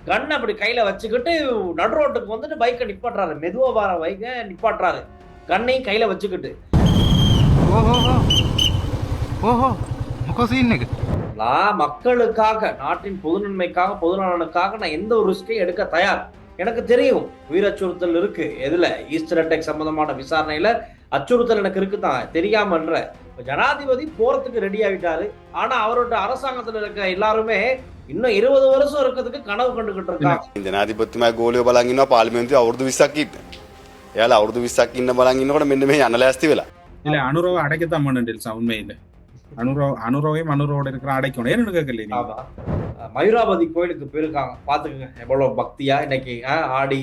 கன் அப்படி கையில வச்சுக்கிட்டு நடு ரோட்டுக்கு வந்துட்டு பைக்கை நிப்பாட்டுறாரு. மெதுவா வர பைக்கை நிப்பாட்டுறாரு, கண்ணையும் கையில வச்சுக்கிட்டு. நான் மக்களுக்காக, நாட்டின் பொது நன்மைக்காக, பொது நலனுக்காக நான் எந்த ஒரு ரிஸ்கையும் எடுக்க தயார். எனக்கு தெரியும் உயிர் அச்சுறுத்தல் இருக்கு. எதுல? ஈஸ்டர் அட்டாக் சம்பந்தமான விசாரணையில அச்சுறுத்தல் எனக்கு இருக்குதான், தெரியாமன்ற. ஜனாதிபதி போறதுக்கு ரெடி ஆகிட்டாரு. ஆனா அவரோட அரசாங்கத்துல இருக்க எல்லாருமே இன்னும் 20 வருஷம் இருக்கிறதுக்கு கனவு கண்டுகிட்டு இருக்காங்க. ජනාධිපතිතුමා ගෝලියෝ බලන් ඉන්නවා පාර්ලිමේන්තුවේ අවුරුදු 20ක් ඉන්න. එයාලා අවුරුදු 20ක් ඉන්න බලන් ඉන්නකොට මෙන්න මේ යන්න ලෑස්ති වෙලා. இல்ல அனுரவை அடைக்கத்தான் பண்ண உண்மையில அனுரவையும் அனுரோட இருக்கிற அடைக்கணும். ஏன்னு கேட்கல. ஆமா, மயூராபதி கோயிலுக்கு போயிருக்காங்க. பாத்துக்கங்க எவ்வளவு பக்தியா. இன்னைக்கு ஆடி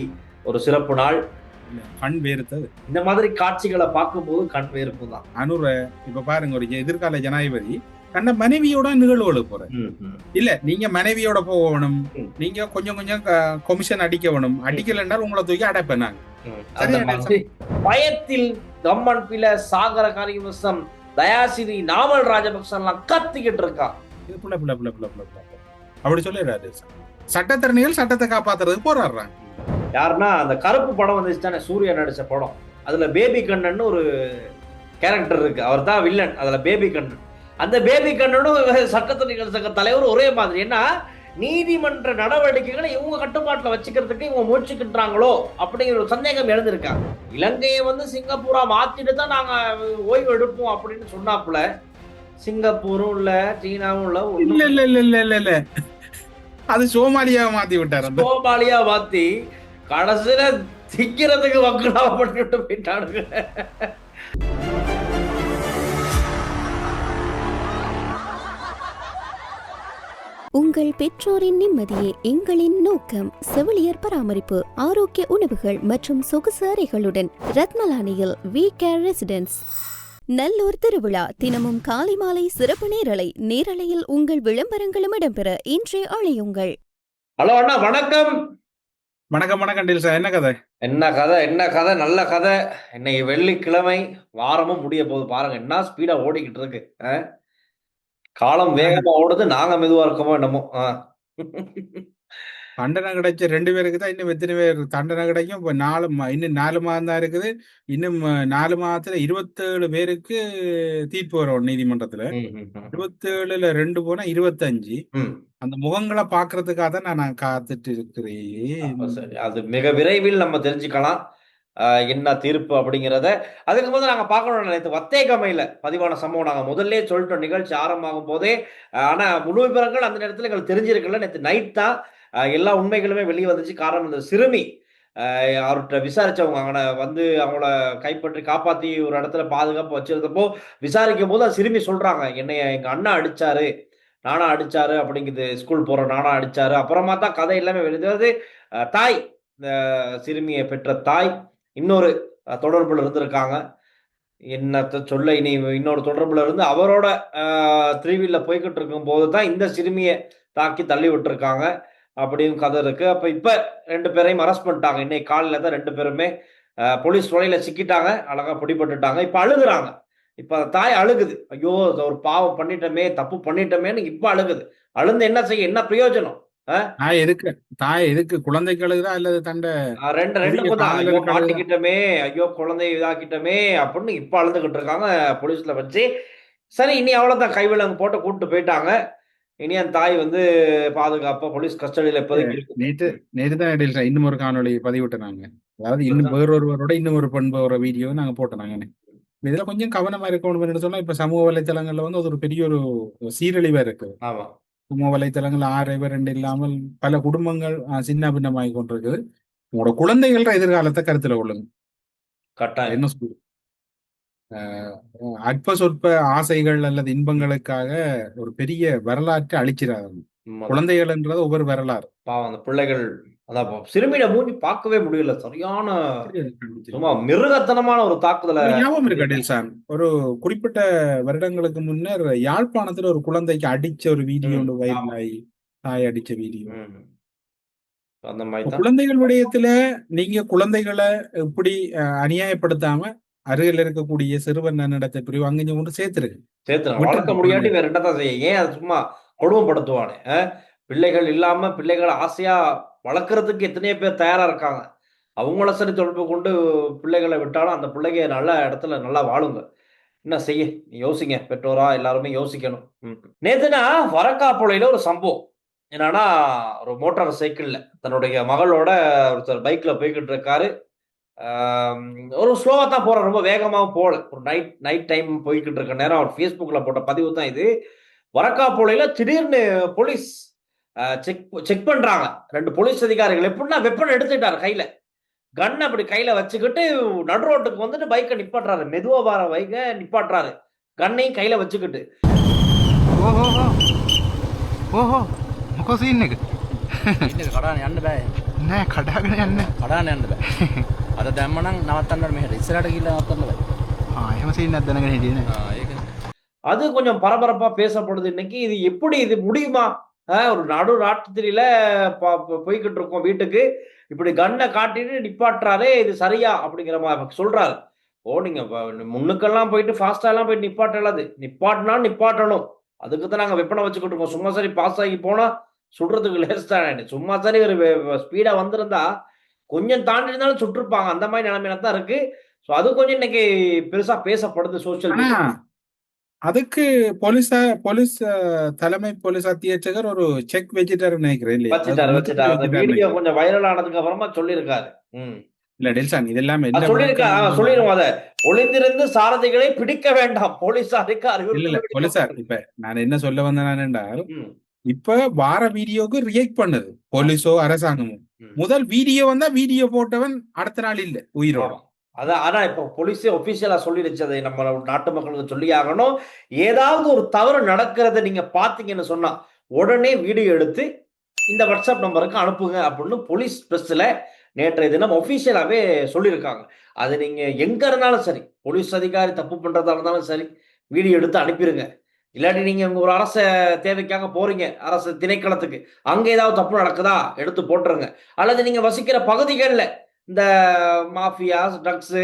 ஒரு சிறப்பு நாள். கண் வேறுத்தது. இந்த மாதிரி காட்சிகளை பார்க்கும்போது கண் வேறுக்கும் தான். அனுர இப்ப பாருங்க, ஒரு எதிர்கால ஜனாதிபதி கண்ட மனைவியோட நிகழ்வுகளுக்கு போற இல்ல, நீங்க மனைவியோட போகணும், நீங்க கொஞ்சம் கொஞ்சம் கொமிஷன் அடிக்கணும். அடிக்கலன்றால் உங்களை தூக்கி அடைப்பேனாங்க. பயத்தில் கம்மன் பில சாகர காரியவசம் தயாசிரி நாமல் ராஜபக்ச எல்லாம் கத்திக்கிட்டு இருக்கான். அப்படி சொல்லிடுறாரு. சட்டத்திறனிகள் சட்டத்தை காப்பாத்துறதுக்கு போராடுறாங்க. யாருன்னா அந்த கருப்பு படம் வந்துச்சுதானே, சூர்யா நடிச்ச படம். அதுல பேபி கண்ணன் ஒரு கேரக்டர் இருக்கு, அவர் தான் வில்லன். அதுல பேபி கண்ணன், அந்த பேபி கண்ணனும் சட்டத்திறனிகள் சங்க தலைவர் ஒரே மாதிரி. ஏன்னா நீதிமன்ற நடவடிக்கைகளை இவங்க கட்டுப்பாட்டுல வச்சுக்கிறதுக்கு இவங்க முயற்சிக்கின்றாங்களோ அப்படிங்கிற ஒரு சந்தேகம் எழுந்திருக்காங்க. இலங்கையை வந்து சிங்கப்பூரா மாத்திட்டு தான் நாங்க ஓய்வு எடுப்போம் அப்படின்னு சொன்னாப்புல, சிங்கப்பூரும் இல்ல, சீனாவும் இல்ல, இல்ல இல்ல இல்ல இல்ல இல்ல அது சோமாலியா மாத்தி விட்டாரு. சோமாலியா மாத்தி கடைசியில திக்கிறதுக்கு வக்குலா பண்ணிட்டு போயிட்டானுங்க. உங்கள் பெற்றோரின் நிம்மதியே எங்களின் நோக்கம். செவிலியர் பராமரிப்பு, ஆரோக்கிய உணவுகள் மற்றும் சொகுசு அறைகளுடன் ரத்மலானியில் வி கேர் ரெசிடென்ஸ். நல்லூர் திருவிழா தினமும் காலை மாலை சிறப்பு நேரலையில் உங்கள் விளம்பரங்களும் இடம்பெற இன்றே அழையுங்கள். ஹலோ அண்ணா, வணக்கம். வணக்கம் வணக்கம் டீல் சார். என்ன கதை? என்ன கதை? நல்ல கதை. இன்னைக்கு வெள்ளிக்கிழமை, வாரமும் முடிய போகுது. பாருங்க என்ன ஸ்பீடா ஓடிக்கிட்டு இருக்கு. காலம் வேகமா ஓடுது, நாங்க மெதுவா இருக்கோமோ என்னமோ. தண்டனை கிடைச்ச 2 பேருக்கு தான் இன்னும் எத்தனை பேர் தண்டனை கிடைக்கும்? இப்ப இன்னும் 4 மாதம் தான் இருக்குது. இன்னும் 4 மாதத்துல 27 பேருக்கு தீர்ப்பு வரும் நீதிமன்றத்துல. 27ல 2 போனா 25. அந்த முகங்களை பாக்குறதுக்காக தான் நான் காத்துட்டு இருக்கிறேன். அது மிக விரைவில் நம்ம தெரிஞ்சுக்கலாம் என்ன தீர்ப்பு அப்படிங்கிறத. அதுக்கு முதல்ல நாங்க பார்க்கணும். நேற்று வத்தேகமையில பதிவான சம்பவம் நாங்க முதல்ல சொல்லிட்டோம் நிகழ்ச்சி ஆரம்பமாகும் போதே. ஆனா முழு விவரங்கள் அந்த நேரத்துல எங்களுக்கு தெரிஞ்சிருக்கல. நேற்று நைட் தான் எல்லா உண்மைகளுமே வெளியே வந்துச்சு. காரணம், இந்த சிறுமி அவர்கிட்ட விசாரிச்சவங்க அங்கே வந்து அவங்கள கைப்பற்றி காப்பாத்தி ஒரு இடத்துல பாதுகாப்பு வச்சிருந்தப்போ விசாரிக்கும் போது அந்த சிறுமி சொல்றாங்க, என்னைய எங்க அண்ணா அடிச்சாரு, நானா அடிச்சாரு அப்படிங்குது, ஸ்கூல் போற நானா அடிச்சாரு. அப்புறமா தான் கதை எல்லாமே வெளியாது. தாய், இந்த சிறுமியை பெற்ற தாய் இன்னொரு தொடர்புல இருந்திருக்காங்க. என்னத்த சொல்ல, இனி இன்னொரு தொடர்புல இருந்து அவரோட 3 வீல்ல போய்கிட்டு இருக்கும் போது தான் இந்த சிறுமியை தாக்கி தள்ளி விட்டுருக்காங்க அப்படின்னு கதை இருக்கு. அப்ப இப்ப 2 பேரையும் அரெஸ்ட் பண்ணிட்டாங்க. இன்னைக்கு காலையில தான் 2 பேருமே போலீஸ் தொலைல சிக்கிட்டாங்க, அழகா பிடிபட்டுட்டாங்க. இப்ப அழுகுறாங்க. இப்ப தாய் அழுகுது, ஐயோ ஒரு பாவம் பண்ணிட்டோமே, தப்பு பண்ணிட்டோமேன்னு இப்ப அழுகுது. அழுந்து என்ன செய்ய, என்ன பிரயோஜனம்? தாய் எதுக்கு குழந்தைக்கு அழுகுதா அல்லது தண்டை? ஐயோ மாட்டிக்கிட்டமே, ஐயோ குழந்தை இதாக்கிட்டமே அப்படின்னு இப்ப அழுதுகிட்டு இருக்காங்க போலீஸ்ல வச்சு. சரி, இனி அவ்வளவுதான், கைவிலங்கு போட்டு கூப்பிட்டு போயிட்டாங்க. இனி அந்த தாய் வந்து பாதுகாப்பா போலீஸ் கஸ்டடியில இப்போதைக்கு. நேற்று தான் இன்னும் ஒரு காணொலி பதிவிட்டுனாங்க. அதாவது இன்னும் வேறொருவரோட இன்னும் ஒரு பண்போட வீடியோ நாங்க போட்டோம். இதுல கொஞ்சம் கவனமா இருக்கணும்னு சொன்னா, இப்ப சமூக வலைத்தளங்கள்ல வந்து அது ஒரு பெரிய ஒரு சீரழிவா இருக்கு. ஆமா, சமூக வலைத்தளங்கள் 6 இல்லாமல் பல குடும்பங்கள் சின்ன பின்னமாகி கொண்டிருக்குது. உங்களோட குழந்தைகள எதிர்காலத்தை கருத்துல கொள்ளுங்க. கட்டாயம். என்ன சொல்லுங்க, அற்ப சொற்ப ஆசைகள் அல்லது இன்பங்களுக்காக ஒரு பெரிய வரலாற்றை அழிச்சிடாங்க. குழந்தைகள்ன்றது ஒவ்வொரு வரலாறு. பாவம் அந்த பிள்ளைகள். அதான் சிறுமியில மூஞ்சி பார்க்கவே முடியல. சரியான மிருகத்தனமான ஒரு தாக்குதல ஞாபகம் இருக்கு அடில் சார். ஒரு குறிப்பிட்ட வருடங்களுக்கு முன்னர் யாழ்ப்பாணத்துல ஒரு குழந்தைக்கு அடிச்ச ஒரு வீடியோ ஒன்று வைரலாகி, தாய் அடிச்ச வீடியோ. அந்த மாதிரி குழந்தைகள் விடயத்துல நீங்க குழந்தைகளை இப்படி அநியாயப்படுத்தாம அருகில் இருக்கக்கூடிய சிறுவர் நன்னடத்தை பிரிவு அங்கே கொண்டு சேர்த்துருக்கு. வளர்க்க முடியாட்டி வேற என்னதான் செய்ய? ஏன் அது சும்மா கொடுமைப்படுத்துவானே? பிள்ளைகள் இல்லாம பிள்ளைகளை ஆசையா வளர்க்கறதுக்கு எத்தனையோ பேர் தயாரா இருக்காங்க. அவங்கள சரி தொடர்பு கொண்டு பிள்ளைகள விட்டாலும் அந்த பிள்ளைங்க நல்ல இடத்துல நல்லா வாழுங்க. என்ன செய்ய? யோசிங்க. பெற்றோரா எல்லாருமே யோசிக்கணும். நேத்துனா வரக்காப்புழையில ஒரு சம்பவம். என்னன்னா, ஒரு மோட்டார் சைக்கிள்ல தன்னுடைய மகளோட ஒருத்தர் பைக்ல போய்க்கிட்டு இருக்காரு. ஆம், ஒரு ஸ்லோவா தான் போறாரு. ரொம்ப வேகமாவும் போல. ஒரு நைட் நைட் டைம் போய்க்கிட்டு இருக்க நேரம் அவர் Facebookல போட்ட பதிவு தான் இது. வரக்காப்புழையில திடீர்னு போலீஸ் செக் செக் பண்றாங்க. 2 போலீஸ் அதிகாரிகள் எப்படின்னா வெப்பன் எடுத்துட்டாரு கையில. கன் அப்படி கையில வச்சுக்கிட்டு நடு ரோட்டுக்கு வந்துட்டு பைக்க நிப்பாட்டுறாரு. மெதுவா வர பைக்க நிப்பாட்டுறாரு. கன்னையும் கையில வச்சுக்கிட்டு. ඕහෝ ඕහෝ මොකෝ සීන් එක ඉන්න කඩාන යන්න බෑ නෑ කඩාගෙන යන්න කඩාන යන්න බෑ අද දැම්මනම් නවත්තන්න මෙහෙට ඉස්සරහට ගිහිල්ලා නවත්තන්න බෑ එහෙම සීන් එකක් දැනගෙන හිටියේ නෑ ඒක அது கொஞ்சம் பரபரப்பா பேசப்படுது இன்னைக்கு. இது எப்படி இது முடியுமா? ஒரு நடு ராத்திரியில போய்கிட்டு இருக்கோம் வீட்டுக்கு. இப்படி கன்னை காட்டிட்டு நிப்பாட்டுறாரே, இது சரியா? அப்படிங்கிற மாதிரி சொல்றாரு. நீங்க முன்னுக்கெல்லாம் போயிட்டு ஃபாஸ்டா எல்லாம் போயிட்டு நிப்பாட்டலாது. நிப்பாட்டினா நிப்பாட்டணும். அதுக்கு தான் நாங்க வெப்பனை வச்சுக்கிட்டு இருக்கோம். சும்மா சரி பாஸ் ஆகி போனா சுடுறதுக்கு லேஸ் தானே. சும்மா சரி ஒரு ஸ்பீடா வந்திருந்தா கொஞ்சம் தாண்டி இருந்தாலும் சுட்டிருப்பாங்க. அந்த மாதிரி நிலைமையில தான் இருக்கு. ஸோ அது கொஞ்சம் இன்னைக்கு பெருசா பேசப்படுது சோசியல் ஆனா மீடியா. அதுக்கு போலீஸ் தலைமை போலீஸ் அத்தியட்சகர் ஒரு செக் வச்சுட்டாரு நினைக்கிறேன் இல்லையா? அதுக்கு வச்சுட்டாரு. முற்றுப்புள்ளி அந்த வச்சுட்டாரு வீடியோ நினைக்கிறேன். கொஞ்சம் வைரல் ஆனதுக்கு அப்புறமா சொல்லியிருக்காரு. இல்ல டெல்சான் இதெல்லாம் என்ன சொல்லியிருக்கா விளக்கம்? சொல்லிடுவோம் அத. ஒளிந்திருந்து சாரதிகளை பிடிக்க வேண்டாம். போலீசாருக்கு இல்ல போலீசார் இப்ப நான் என்ன சொல்ல வந்தேன் என்றால், ம், இப்ப வார வீடியோக்கு ரியாக்ட் பண்ணுது போலீஸோ அரசாங்கமும். ம். முதல் வீடியோ வந்தா வீடியோ போட்டவன் அடுத்த நாள் இல்ல உயிரோட. ஆமா. அதான் ஆனா இப்ப போலீஸே ஒபிஷியலா சொல்லிடுச்சு. அதை நம்ம நாட்டு மக்களுக்கு சொல்லி ஆகணும். ஏதாவது ஒரு தவறு நடக்கிறத நீங்க பாத்தீங்கன்னு சொன்னா உடனே வீடியோ எடுத்து இந்த வாட்ஸ்அப் நம்பருக்கு அனுப்புங்க அப்படின்னு போலீஸ் பிரஸ்ல நேற்றைய தினம் ஒபிஷியலாவே சொல்லியிருக்காங்க. அது நீங்க எங்க இருந்தாலும் சரி, போலீஸ் அதிகாரி தப்பு பண்றதா இருந்தாலும் சரி, வீடியோ எடுத்து அனுப்பிடுங்க. இல்லாட்டி நீங்க உங்க ஒரு அரச தேவைக்காக போறீங்க, அரசு திணைக்களத்துக்கு, அங்க ஏதாவது தப்பு நடக்குதா எடுத்து போட்டுருங்க. அல்லது நீங்க வசிக்கிற பகுதிகளில் இந்த மாஃபியாஸ், ட்ரக்ஸ்,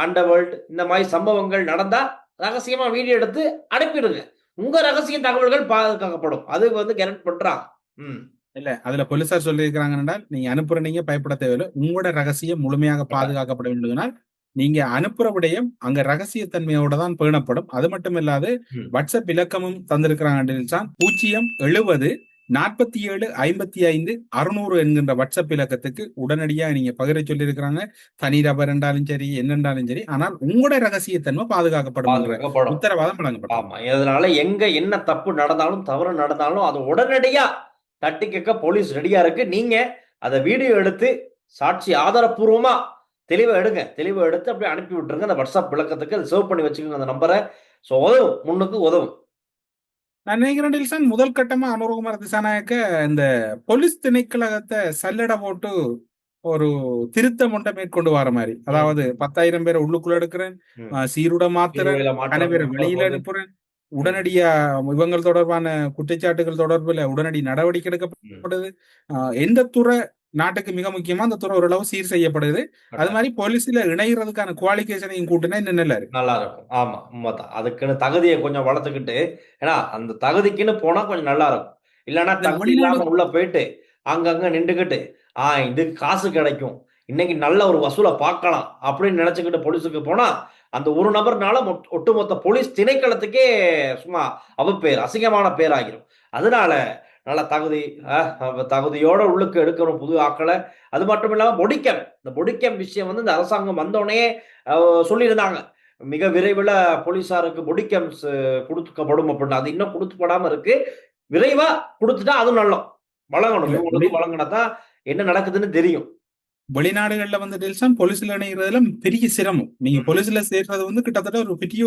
அண்டர்வேர்ல்ட் இந்த மாதிரி சம்பவங்கள் நடந்தா ரகசியமா வீடியோ எடுத்து அனுப்பிடுங்க. உங்க ரகசிய தகவல்கள் பாதுகாக்கப்படும். அது கேரண்ட் பண்றாங்க. இல்ல அதுல போலீசார் சொல்லியிருக்கிறாங்கன்னா, நீங்க அனுப்புற நீங்க பயப்பட தேவையில்லை. உங்களோட ரகசியம் முழுமையாக பாதுகாக்கப்பட வேண்டும்னால் நீங்க அனுப்புற விடயம் அங்க ரகசியத்தன்மையோட தான் பேணப்படும். அது மட்டும் இல்லாது வாட்ஸ்அப் இலக்கமும் தந்திருக்கிறாங்க. 070 47 55 600 என்கின்ற வாட்ஸ்அப் இலக்கத்துக்கு உடனடியா நீங்க பகிர சொல்லியிருக்கிறாங்க. தனிநபர் என்றாலும் சரி, என்னென்றாலும் சரி, ஆனால் உங்களோட ரகசியத்தன்மை பாதுகாக்கப்படும் உத்தரவாதம் வழங்கப்படும். ஆமா. இதனால எங்க என்ன தப்பு நடந்தாலும் தவறு நடந்தாலும் அது உடனடியா தட்டி கேட்க போலீஸ் ரெடியா இருக்கு. நீங்க அதை வீடியோ எடுத்து சாட்சி ஆதாரப்பூர்வமா தெளிவா எடுங்க. தெளிவா எடுத்து அப்படியே அனுப்பி விட்டுருங்க. அந்த வாட்ஸ்அப் விளக்கத்துக்கு அதை சேவ் பண்ணி வச்சுக்கோங்க அந்த நம்பரை. ஸோ உதவும், முன்னுக்கு உதவும். நான் நினைக்கிறேன் டில்சன், முதல் கட்டமா அனுரகுமார் திசாநாயக்க இந்த போலீஸ் திணைக்களத்தை சல்லடை போட்டு ஒரு திருத்தம் ஒன்றை மேற்கொண்டு வர மாதிரி. அதாவது 10,000 பேரை உள்ளுக்குள்ள எடுக்கிறேன், சீருட மாத்துறேன், கணவரை வெளியில அனுப்புறேன், உடனடியா இவங்கள் தொடர்பான குற்றச்சாட்டுகள் தொடர்பில் உடனடி நடவடிக்கை எடுக்கப்படுது. எந்த துறை நாட்டுக்கு மிக முக்கியமா அந்த துறை ஓரளவு சீர் செய்யப்படுது. அது மாதிரி போலீஸ்ல இணைகிறதுக்கான குவாலிஃபிகேஷனையும் கூட்டினா இன்னும் நல்லா இருக்கு. நல்லா இருக்கும். ஆமா, உண்மைதான். அதுக்குன்னு தகுதியை கொஞ்சம் வளர்த்துக்கிட்டு, ஏன்னா அந்த தகுதிக்குன்னு போனா கொஞ்சம் நல்லா இருக்கும். இல்லைன்னா தகுதி இல்லாம உள்ள போயிட்டு அங்கங்க நின்றுகிட்டு இதுக்கு காசு கிடைக்கும், இன்னைக்கு நல்ல ஒரு வசூலை பார்க்கலாம் அப்படின்னு நினைச்சுக்கிட்டு போலீஸுக்கு போனா அந்த ஒரு நபர்னால ஒட்டுமொத்த போலீஸ் திணைக்களத்துக்கே சும்மா அவப்பேர், அசிங்கமான பேர் ஆகிரும். அதனால நல்ல தகுதியோட உள்ளுக்கு எடுக்கணும் புது ஆக்களை. அது மட்டும் இல்லாம பொடிக்கம், இந்த பொடிக்கம் விஷயம் இந்த அரசாங்கம் வந்தோடனே சொல்லியிருந்தாங்க, மிக விரைவில் போலீசாருக்கு பொடிக்கம்ஸ் கொடுக்கப்படும் அப்படின்னு. அது இன்னும் கொடுத்துப்படாம இருக்கு. விரைவா கொடுத்துட்டா அதுவும் நல்லம் வழங்கணும். வழங்கினாதான் என்ன நடக்குதுன்னு தெரியும். வெளிநாடுகள்ல டெல்சான் போலீஸ்ல இணைகிறதுல பெரிய சிரமம். நீங்க போலீஸ்ல சேர்றது கிட்டத்தட்ட ஒரு பெரிய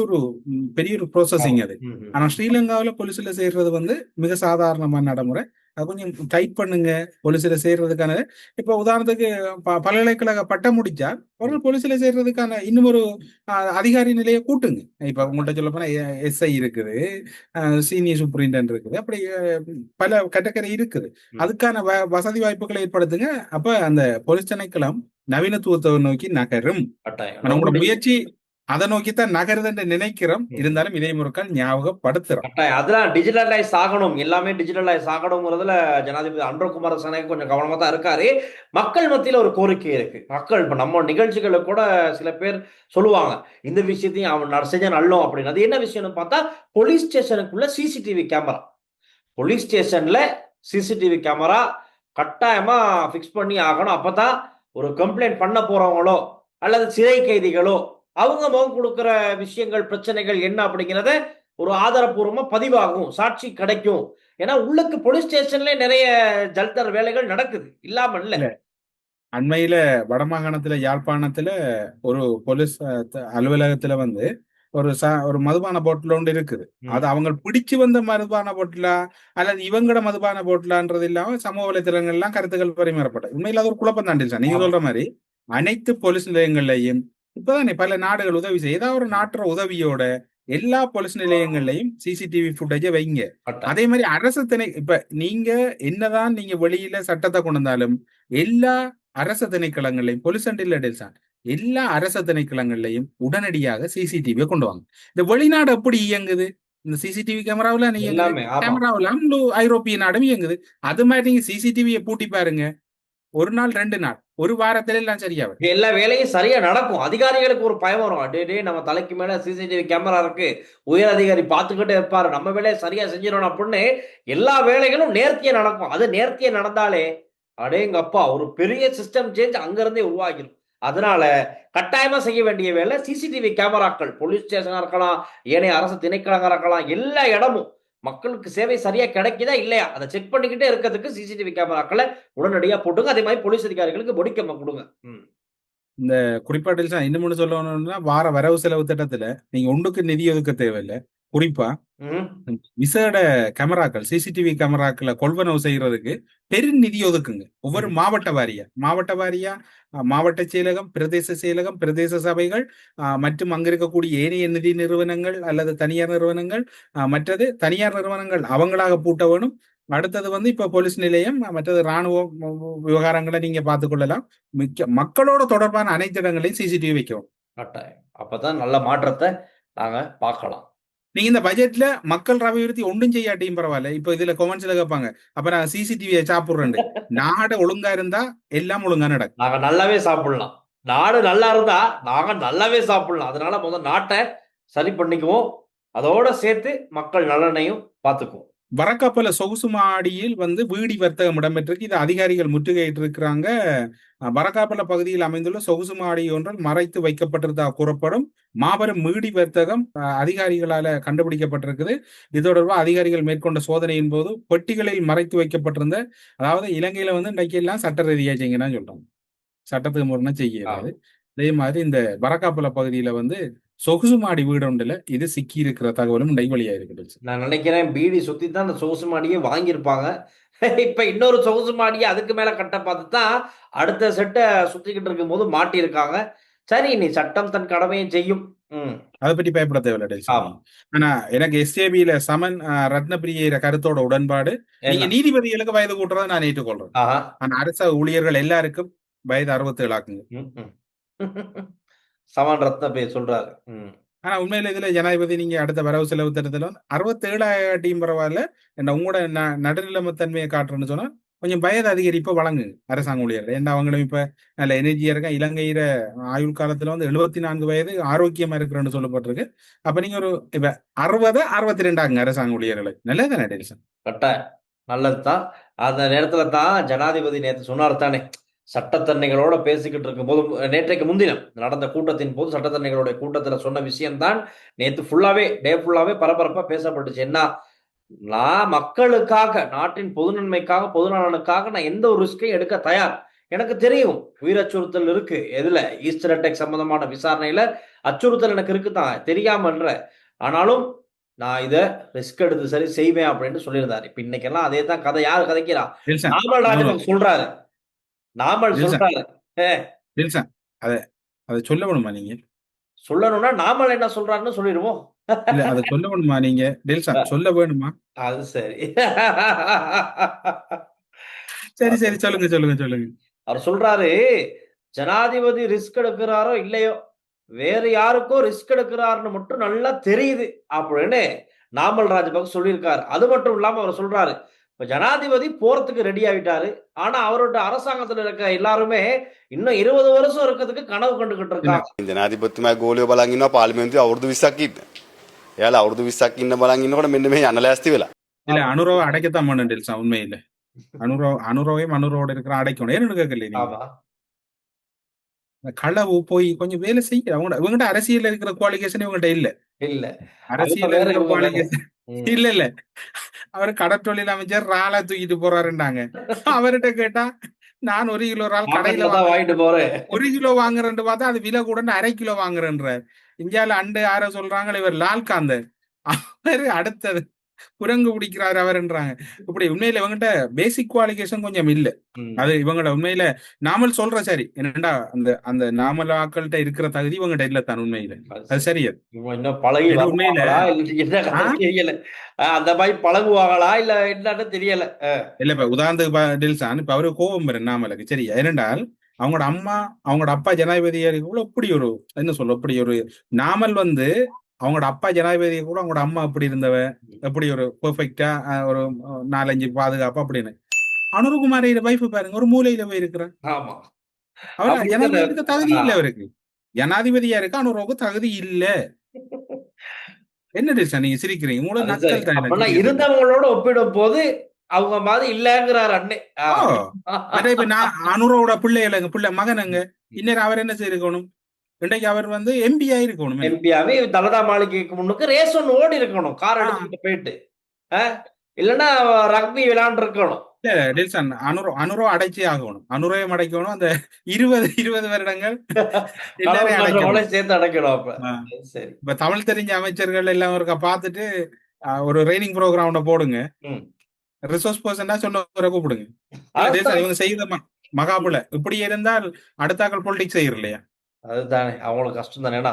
ஒரு ப்ரோசஸிங் அது. ஆனா ஸ்ரீலங்காவில போலீஸ்ல சேர்றது மிக சாதாரணமான நடைமுறை. அது கொஞ்சம் டைட் பண்ணுங்க போலீஸ்ல சேர்றதுக்கான. இப்ப உதாரணத்துக்கு பல்கலைக்கழக பட்டம் முடிச்சா ஒரு போலீஸ்ல சேர்றதுக்கான இன்னும் ஒரு அதிகாரி நிலையை கூட்டுங்க. இப்ப உங்கள்கிட்ட சொல்ல போனா SI இருக்குது, சீனியர் சூப்பரிண்டென்ட் இருக்குது, அப்படி பல கேட்டகரி இருக்குது. அதுக்கான வசதி வாய்ப்புகளை ஏற்படுத்துங்க. அப்ப அந்த போலீஸ் திணைக்களம் நவீனத்துவத்தை நோக்கி நகரும். உங்களோட முயற்சி அதை நோக்கித்தான் நகருதுன்னு நினைக்கிறோம். இருந்தாலும் இதே முறைக்கால் ஞாபகப்படுத்துறோம். கட்டாயம் அதெல்லாம் டிஜிட்டலைஸ் ஆகணும், எல்லாமே டிஜிட்டலைஸ் ஆகணுங்கிறதுல ஜனாதிபதி அன்ரோ குமாரசாமி கொஞ்சம் கவனமா தான் இருக்காரு. மக்கள் மத்தியில ஒரு கோரிக்கை இருக்கு. மக்கள் இப்ப நம்ம நிகழ்ச்சிகளை கூட சில பேர் சொல்லுவாங்க, இந்த விஷயத்தையும் அவன் செஞ்ச நல்லோம் அப்படின்னு. அது என்ன விஷயம்னு பார்த்தா, போலீஸ் ஸ்டேஷனுக்குள்ள சிசிடிவி கேமரா, போலீஸ் ஸ்டேஷன்ல சிசிடிவி கேமரா கட்டாயமா ஃபிக்ஸ் பண்ணி ஆகணும். அப்பதான் ஒரு கம்ப்ளைண்ட் பண்ண போறவங்களோ அல்லது சிறை கைதிகளோ அவங்க முகம் கொடுக்கிற விஷயங்கள் பிரச்சனைகள் என்ன அப்படிங்கிறத ஒரு ஆதாரப்பூர்வமா பதிவாகும், சாட்சி கிடைக்கும். ஏன்னா உள்ளுக்கு போலீஸ் ஸ்டேஷன்ல நிறைய ஜல்தர் வேலைகள் நடக்குது, இல்லாம இல்ல. இல்ல, அண்மையில வடமாகாணத்துல யாழ்ப்பாணத்துல ஒரு போலீஸ் அலுவலகத்துல வந்து ஒரு மதுபான போட்டில் ஒன்று இருக்குது. அது அவங்க பிடிச்சு வந்த மதுபான போட்டிலா அல்லது இவங்கட மதுபான போட்டிலான்றது இல்லாம சமூக வலைத்தளங்கள்லாம் கருத்துக்கள் பரிமாறப்பட்டது. உண்மையில அது ஒரு குழப்பம் தாண்டி சார். நீங்க சொல்ற மாதிரி அனைத்து போலீஸ் நிலையங்கள்லையும் இப்பதானே பல நாடுகள் உதவி செய்ய, ஏதாவது ஒரு நாட்டுற உதவியோட எல்லா போலீஸ் நிலையங்கள்லையும் சிசிடிவி ஃபுட்டேஜை வைங்க. அதே மாதிரி அரசு இப்ப நீங்க என்னதான் நீங்க வெளியில சட்டத்தை கொண்டு வந்தாலும் எல்லா அரசு திணைக்களங்களையும் போலீஸ் எல்லா அரசு திணைக்களங்கள்லையும் உடனடியாக சிசிடிவியை கொண்டு வாங்க. இந்த வெளிநாடு எப்படி இயங்குது? இந்த சிசிடிவி கேமராவில கேமராவில ஐரோப்பிய நாடும் இயங்குது. அது மாதிரி நீங்க சிசிடிவியை பூட்டி பாருங்க, ஒரு நாள் 2 நாள் ஒரு வாரத்துல எல்லாம் சரியா வரும். எல்லா வேலையும் சரியா நடக்கும். அதிகாரிகளுக்கு ஒரு பயம் வரும், டே நம்ம தலைக்கு மேல சிசிடிவி கேமரா இருக்கு, உயர் அதிகாரி பார்த்துக்கிட்டே இருப்பாரு, நம்ம வேலையை சரியா செஞ்சிடணும் அப்படின்னு எல்லா வேலைகளும் நேர்த்தியா நடக்கும். அது நேர்த்தியா நடந்தாலே அடேங்கப்பா ஒரு பெரிய சிஸ்டம் சேஞ்ச் அங்க இருந்தே உருவாகிடும். அதனால கட்டாயமா செய்ய வேண்டிய வேலை சிசிடிவி கேமராக்கள், போலீஸ் ஸ்டேஷனா இருக்கலாம், ஏனைய அரசு திணைக்களங்க இருக்கலாம், எல்லா இடமும் மக்களுக்கு சேவை சரியா கிடைக்குதா இல்லையா அதை செக் பண்ணிக்கிட்டே இருக்கிறதுக்கு சிசிடிவி கேமராக்களை உடனடியா போட்டுங்க. அதே மாதிரி போலீஸ் அதிகாரிகளுக்கு பொடிக்கம்மா கொடுங்க. இந்த குறிப்பாட்டில் இன்னும் சொல்லணும்னா, வார வரவு செலவு திட்டத்துல நீங்க ஒன்றுக்கு நிதி ஒதுக்க தேவையில்லை. குறிப்பா விசேட கேமராக்கள் சிசிடிவி கேமராக்களை கொள்வனவு செய்யறதுக்கு பெரும் நிதி ஒதுக்குங்க. ஒவ்வொரு மாவட்ட வாரியா மாவட்ட செயலகம், பிரதேச செயலகம், பிரதேச சபைகள் மற்றும் அங்க இருக்கக்கூடிய ஏனைய நிதி நிறுவனங்கள் அல்லது தனியார் நிறுவனங்கள், மற்றது தனியார் நிறுவனங்கள் அவங்களாக பூட்ட வேணும். அடுத்தது வந்து இப்ப போலீஸ் நிலையம், மற்றது ராணுவ விவகாரங்களை நீங்க பார்த்துக் கொள்ளலாம். மக்களோட தொடர்பான அனைத்து இடங்களையும் சிசிடிவி வைக்கணும். அப்பதான் நல்ல மாற்றத்தை நாங்க பார்க்கலாம். நீங்க இந்த பட்ஜெட்ல மக்கள் அபிவிருத்தி ஒன்றும் செய்யாட்டியும் பரவாயில்ல. இப்ப இதுல கொமெண்ட்ஸ்ல கேட்பாங்க, அப்ப நான் சிசிடிவியை சாப்பிடுறேன். நாடு ஒழுங்கா இருந்தா எல்லாம் ஒழுங்கா நடக்கும். நாங்க நல்லாவே சாப்பிடலாம். நாடு நல்லா இருந்தா நாங்க நல்லாவே சாப்பிடலாம். அதனால முதல் நாட்டை சரி பண்ணிக்குவோம், அதோட சேர்த்து மக்கள் நலனையும் பார்த்துக்குவோம். வரக்காப்பல சொகுசு மாடியில் வந்து வீடி வர்த்தகம் இடம்பெற்றிருக்கு. இது அதிகாரிகள் முற்றுகையிட்டு இருக்கிறாங்க. வரக்காப்பல பகுதியில் அமைந்துள்ள சொகுசு மாடி ஒன்றில் மறைத்து வைக்கப்பட்டிருந்ததாக கூறப்படும் மாபெரும் வீடி வர்த்தகம் அதிகாரிகளால கண்டுபிடிக்கப்பட்டிருக்குது. இது தொடர்பாக அதிகாரிகள் மேற்கொண்ட சோதனையின் போது பெட்டிகளில் மறைத்து வைக்கப்பட்டிருந்த, அதாவது இலங்கையில வந்து இன்றைக்கு எல்லாம் சட்ட ரீதியா செய்யணும்னு சொல்றாங்க, சட்டத்துக்கு முரணா செய்யாது. அதே மாதிரி இந்த வரக்காப்பல பகுதியில வந்து சொகுசு மாடி வீடு ஒன்றுல இது சிக்கி இருக்கிற தகவலும் வெளியா இருக்குது. நான் நினைக்கிறேன் பீடி சுத்தி தான் அந்த சொகுசு மாடியே வாங்கியிருப்பாங்க. இப்ப இன்னொரு சொகுசு மாடியை அதுக்கு மேல கட்ட பார்த்து தான் அடுத்த செட்டை சுத்திக்கிட்டு இருக்கும் போது மாட்டி இருக்காங்க. சரி, நீ சட்டம் தன் கடமையை செய்யும். அதை பற்றி பயப்பட தேவையில்லை. ஆனா எனக்கு எஸ்ஏபியில சமன் ரத்னபிரிய கருத்தோட உடன்பாடு, நீங்க நீதிபதிகளுக்கு வயது கூட்டுறதை நான் ஏற்றுக்கொள்றேன். ஆனா அரச ஊழியர்கள் எல்லாருக்கும் வயது 67 ஆக்குங்க. சமன் ரத்னபிரிய சொல்றாரு. ஆனா உண்மையில இதுல ஜனாதிபதி நீங்க அடுத்த வரவு செலவு திட்டத்துல 67 ஆட்டியும் பரவாயில்ல, உங்களோட நடுநிலைமைத்தன்மையை காட்டுறேன்னு சொன்னா கொஞ்சம் வயது அதிகரிப்பை வழங்கு அரசாங்க ஊழியர்கள். ஏன்னா அவங்களும் இப்ப நல்ல எனர்ஜியா இருக்கா. இலங்கையில ஆயுள் காலத்துல வந்து 74 வயது ஆரோக்கியமா இருக்கிறன்னு சொல்லப்பட்டிருக்கு. அப்ப நீங்க ஒரு இப்ப 60 62 ஆகுங்க அரசாங்க ஊழியர்களை. நல்லதுதானே டெலிசன்? கட்டாயம் நல்லதுதான். அந்த நேரத்துல தான் ஜனாதிபதி நேற்று சொன்னார் தானே, சட்டத்தன்னைகளோட பேசிக்கிட்டு இருக்கும் போது, நேற்றைக்கு முன்தினம் நடந்த கூட்டத்தின் போது சட்டத்தன்னைகளுடைய கூட்டத்துல சொன்ன விஷயம்தான் நேற்று டே ஃபுல்லாவே பரபரப்பா பேசப்பட்டுச்சு. என்ன, நான் மக்களுக்காக, நாட்டின் பொது நன்மைக்காக, பொது நலனுக்காக நான் எந்த ஒரு ரிஸ்கையும் எடுக்க தயார். எனக்கு தெரியும் உயிர் அச்சுறுத்தல் இருக்கு. எதுல? ஈஸ்டர் அட்டாக் சம்பந்தமான விசாரணையில அச்சுறுத்தல் எனக்கு இருக்குதான், தெரியாமன்ற. ஆனாலும் நான் இத ரிஸ்க் எடுத்து சரி செய்வேன் அப்படின்னு சொல்லியிருந்தாரு. இப்ப இன்னைக்கெல்லாம் அதே தான் கதை. யாரு கதைக்கிறா? நாமல் ராஜபக்ச சொல்றாரு. நாமல் சொல்றாரு. அதை சொல்ல வேணுமா நீங்க? சொல்லணும்னா நாமல் என்ன சொல்றாருன்னு சொல்லிடுவோம். இல்ல, அதை சொல்ல வேணுமா நீங்க? சொல்ல வேணுமா? அது சரி. சரி சரி, சொல்லுங்க சொல்லுங்க சொல்லுங்க. அவர் சொல்றாரு, ஜனாதிபதி ரிஸ்க் எடுக்கிறாரோ இல்லையோ, வேற யாருக்கோ ரிஸ்க் எடுக்கிறாருன்னு மட்டும் நல்லா தெரியுது அப்படின்னு நாமல் ராஜபக்ச சொல்லியிருக்காரு. அது மட்டும் இல்லாம அவர் சொல்றாரு, இப்ப ஜனாதிபதி போறதுக்கு ரெடி ஆயிட்டாரு. ஆனா அவரோட அரசாங்கத்துல இருக்க எல்லாருமே இன்னும் 20 வருஷம் இருக்கிறதுக்கு கனவு கண்டுகிட்டு இல்ல இருக்காங்க. ජනාධිපතිතුමා ගෝලියෝ බලන් ඉන්නවා පාර්ලිමේන්තුවේ අවුරුදු 20ක් ඉන්න. එයාලා අවුරුදු 20ක් ඉන්න බලන් ඉන්නකොට මෙන්න මේ යන්න ලෑස්ති වෙලා. இல்ல அனுரவை அடைக்கத்தான் பண்ண டெல்சா உண்மையில அனுரவையும் அனுரோட இருக்கிற அடைக்கணும் ஏன்னு கேட்கல நீங்க ஆமா. களவு போய் கொஞ்சம் வேலை செய்ய இவங்ககிட்ட அரசியல்ல இருக்கிற குவாலிஃபிகேஷன் இவங்ககிட்ட இல்ல இல்ல. அரசியல்ல வேற இருக்கிற இவங்க வேற. குவாலிஃபிகேஷன் ம். இல்ல அவரு கடற்றொழில் அமைச்சர் ராலா தூக்கிட்டு போறாருண்டாங்க. அவர்கிட்ட கேட்டா நான் 1 கிலோ இறால் கடையில மார்க்கெட்ல தான் வாங்கிட்டு போறேன். 1 கிலோ வாங்குறேன்னு பார்த்தா அது விலை கூட 1/2 கிலோ வாங்குறேன்றார். இந்தியால அண்டு யாரோ சொல்றாங்க இவர் லால்காந்த அவரு அடுத்தது குரங்கு பிடிக்கிறாரு அவர்ன்றாங்க. இப்படி உண்மையில இவங்கிட்ட பேசிக் குவாலிஃபிகேஷன் கொஞ்சம் இல்ல. ம். அது இவங்களோட உண்மையில நாமல் சொல்ற சரி என்னடா அந்த அந்த நாமல் ஆக்கள்கிட்ட இருக்கிற தகுதி இவங்ககிட்ட இல்ல தான் உண்மையில அது சரி. அது இவங்க இன்னும் பழகி இது உண்மையில வருவாங்களா இல்ல என்ன ஆ? கதை தெரியல. அந்த மாதிரி பழகுவாங்களா இல்ல என்னன்னு தெரியல. இல்ல இப்ப உதாரணத்துக்கு டெல்சான் இப்ப அவரு கோபம் வரும் நாமலுக்கு சரி. ஏனென்றால் அவங்களோட அம்மா அவங்களோட அப்பா ஜனாதிபதியா கூட இப்படி ஒரு என்ன சொல்ல இப்படி ஒரு நாமல் வந்து அவங்களோட அப்பா ஜனாதிபதி கூட அவங்களோட அம்மா எப்படி இருந்தவ எப்படி ஒரு பெர்ஃபெக்டா ஒரு 4-5 பாதுகாப்பு அப்படின்னு. அனுரகுமாரி வைஃப் பாருங்க ஒரு மூலையில போய் இருக்கிறார். ஆமா. அவர் அப்படி ஜனாதிபதி இருக்க தகுதி ஆ. இல்ல அவருக்கு. ஜனாதிபதியா இருக்க அனுரோக்கு தகுதி இல்ல. என்ன டெல்சா நீங்க சிரிக்கிறீங்க மூல அது சரி. நக்கல் தான் அப்பனா எனக்கு இருந்தவங்களோட ஒப்பிடும் போது அவங்க மாதிரி இல்லங்கிறார் அண்ணே. ஓ அதே இப்ப நான் அனுரோட பிள்ளைகள் எங்க பிள்ளை மகனுங்க இன்னும் அவர் என்ன செய்திருக்கணும் இன்றைக்கு அவர் வந்து எம்பி ஆயிருக்கணும். எம்பியாவே தலதா மாளிகைக்கு முன்னுக்கு ரேஸ் ஒன்று ஓடி இருக்கணும் கார் எடுத்துக்கிட்டு போயிட்டு. இல்லைன்னா ரக்பி விளையாண்டு இருக்கணும். இல்ல டெல்சன் அனுரோ அடைச்சே ஆகணும். அனுரோயம் அடைக்கணும். அந்த 20 வருடங்கள் எல்லாரையும் அடைக்கணும். சேர்த்து அடைக்கணும். அப்ப ஆ. சரி. இப்ப தமிழ் தெரிஞ்ச அமைச்சர்கள் எல்லாம் ஒருக்கா பார்த்துட்டு ஒரு ட்ரைனிங் ப்ரோக்ராம் ஒண்ணு போடுங்க. ம். ரிசோர்ஸ் பர்சனா சொன்னவரை கூப்பிடுங்க. இல்ல டெல்சன் இவங்க செய்த மகாபுல இப்படி இருந்தால் அடுத்தாக்கள் பொலிட்டிக்ஸ் செய்யற இல்லையா? அதுதானே அவங்களுக்கு கஷ்டம் தானேடா.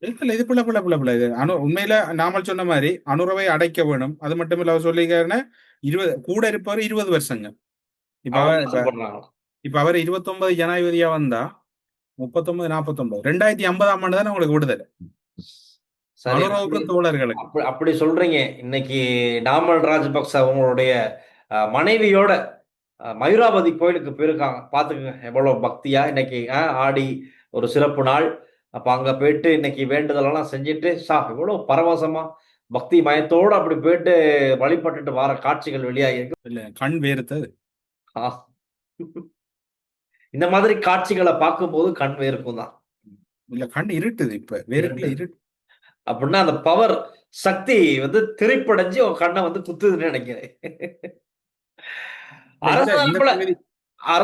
இல்ல இது பிள்ளை இது உண்மையில நாமல் சொன்ன மாதிரி அனுரவை அடைக்க வேணும். அது மட்டும் இல்ல அவர் சொல்லிக்காருன்னா 20 கூட இருப்பவர் 20 வருஷங்க. இப்ப அவர் 29 ஜனாதிபதியா வந்தா 39 49 2050ஆம் ஆண்டு தானே உங்களுக்கு விடுதலை சரி. அனுரவுக்கு தோழர்களுக்கு. அப்படி சொல்றீங்க. இன்னைக்கு நாமல் ராஜபக்ச அவங்களுடைய மனைவியோட மயூராபதி கோயிலுக்கு போயிருக்காங்க. பாத்துக்கங்க எவ்வளவு பக்தியா. இன்னைக்கு ஆடி ஒரு சிறப்பு நாள். அப்ப அங்க போயிட்டு இன்னைக்கு வேண்டுதலெல்லாம் செஞ்சுட்டு இவ்வளவு பரவசமா பக்தி மயத்தோடு அப்படி போயிட்டு வழிபட்டுட்டு வர காட்சிகள் வெளியாகிருக்கு. இல்ல கண் வேறுத்தது. இந்த மாதிரி காட்சிகளை பார்க்கும்போது கண் வேர்க்கும் தான். இல்ல கண் இருட்டுது. இப்ப வேறுல இருட்டு அப்படின்னா அந்த பவர் சக்தி வந்து திரைப்படைஞ்சு உன் கண்ணை வந்து குத்துதுன்னு நினைக்கிறேன்.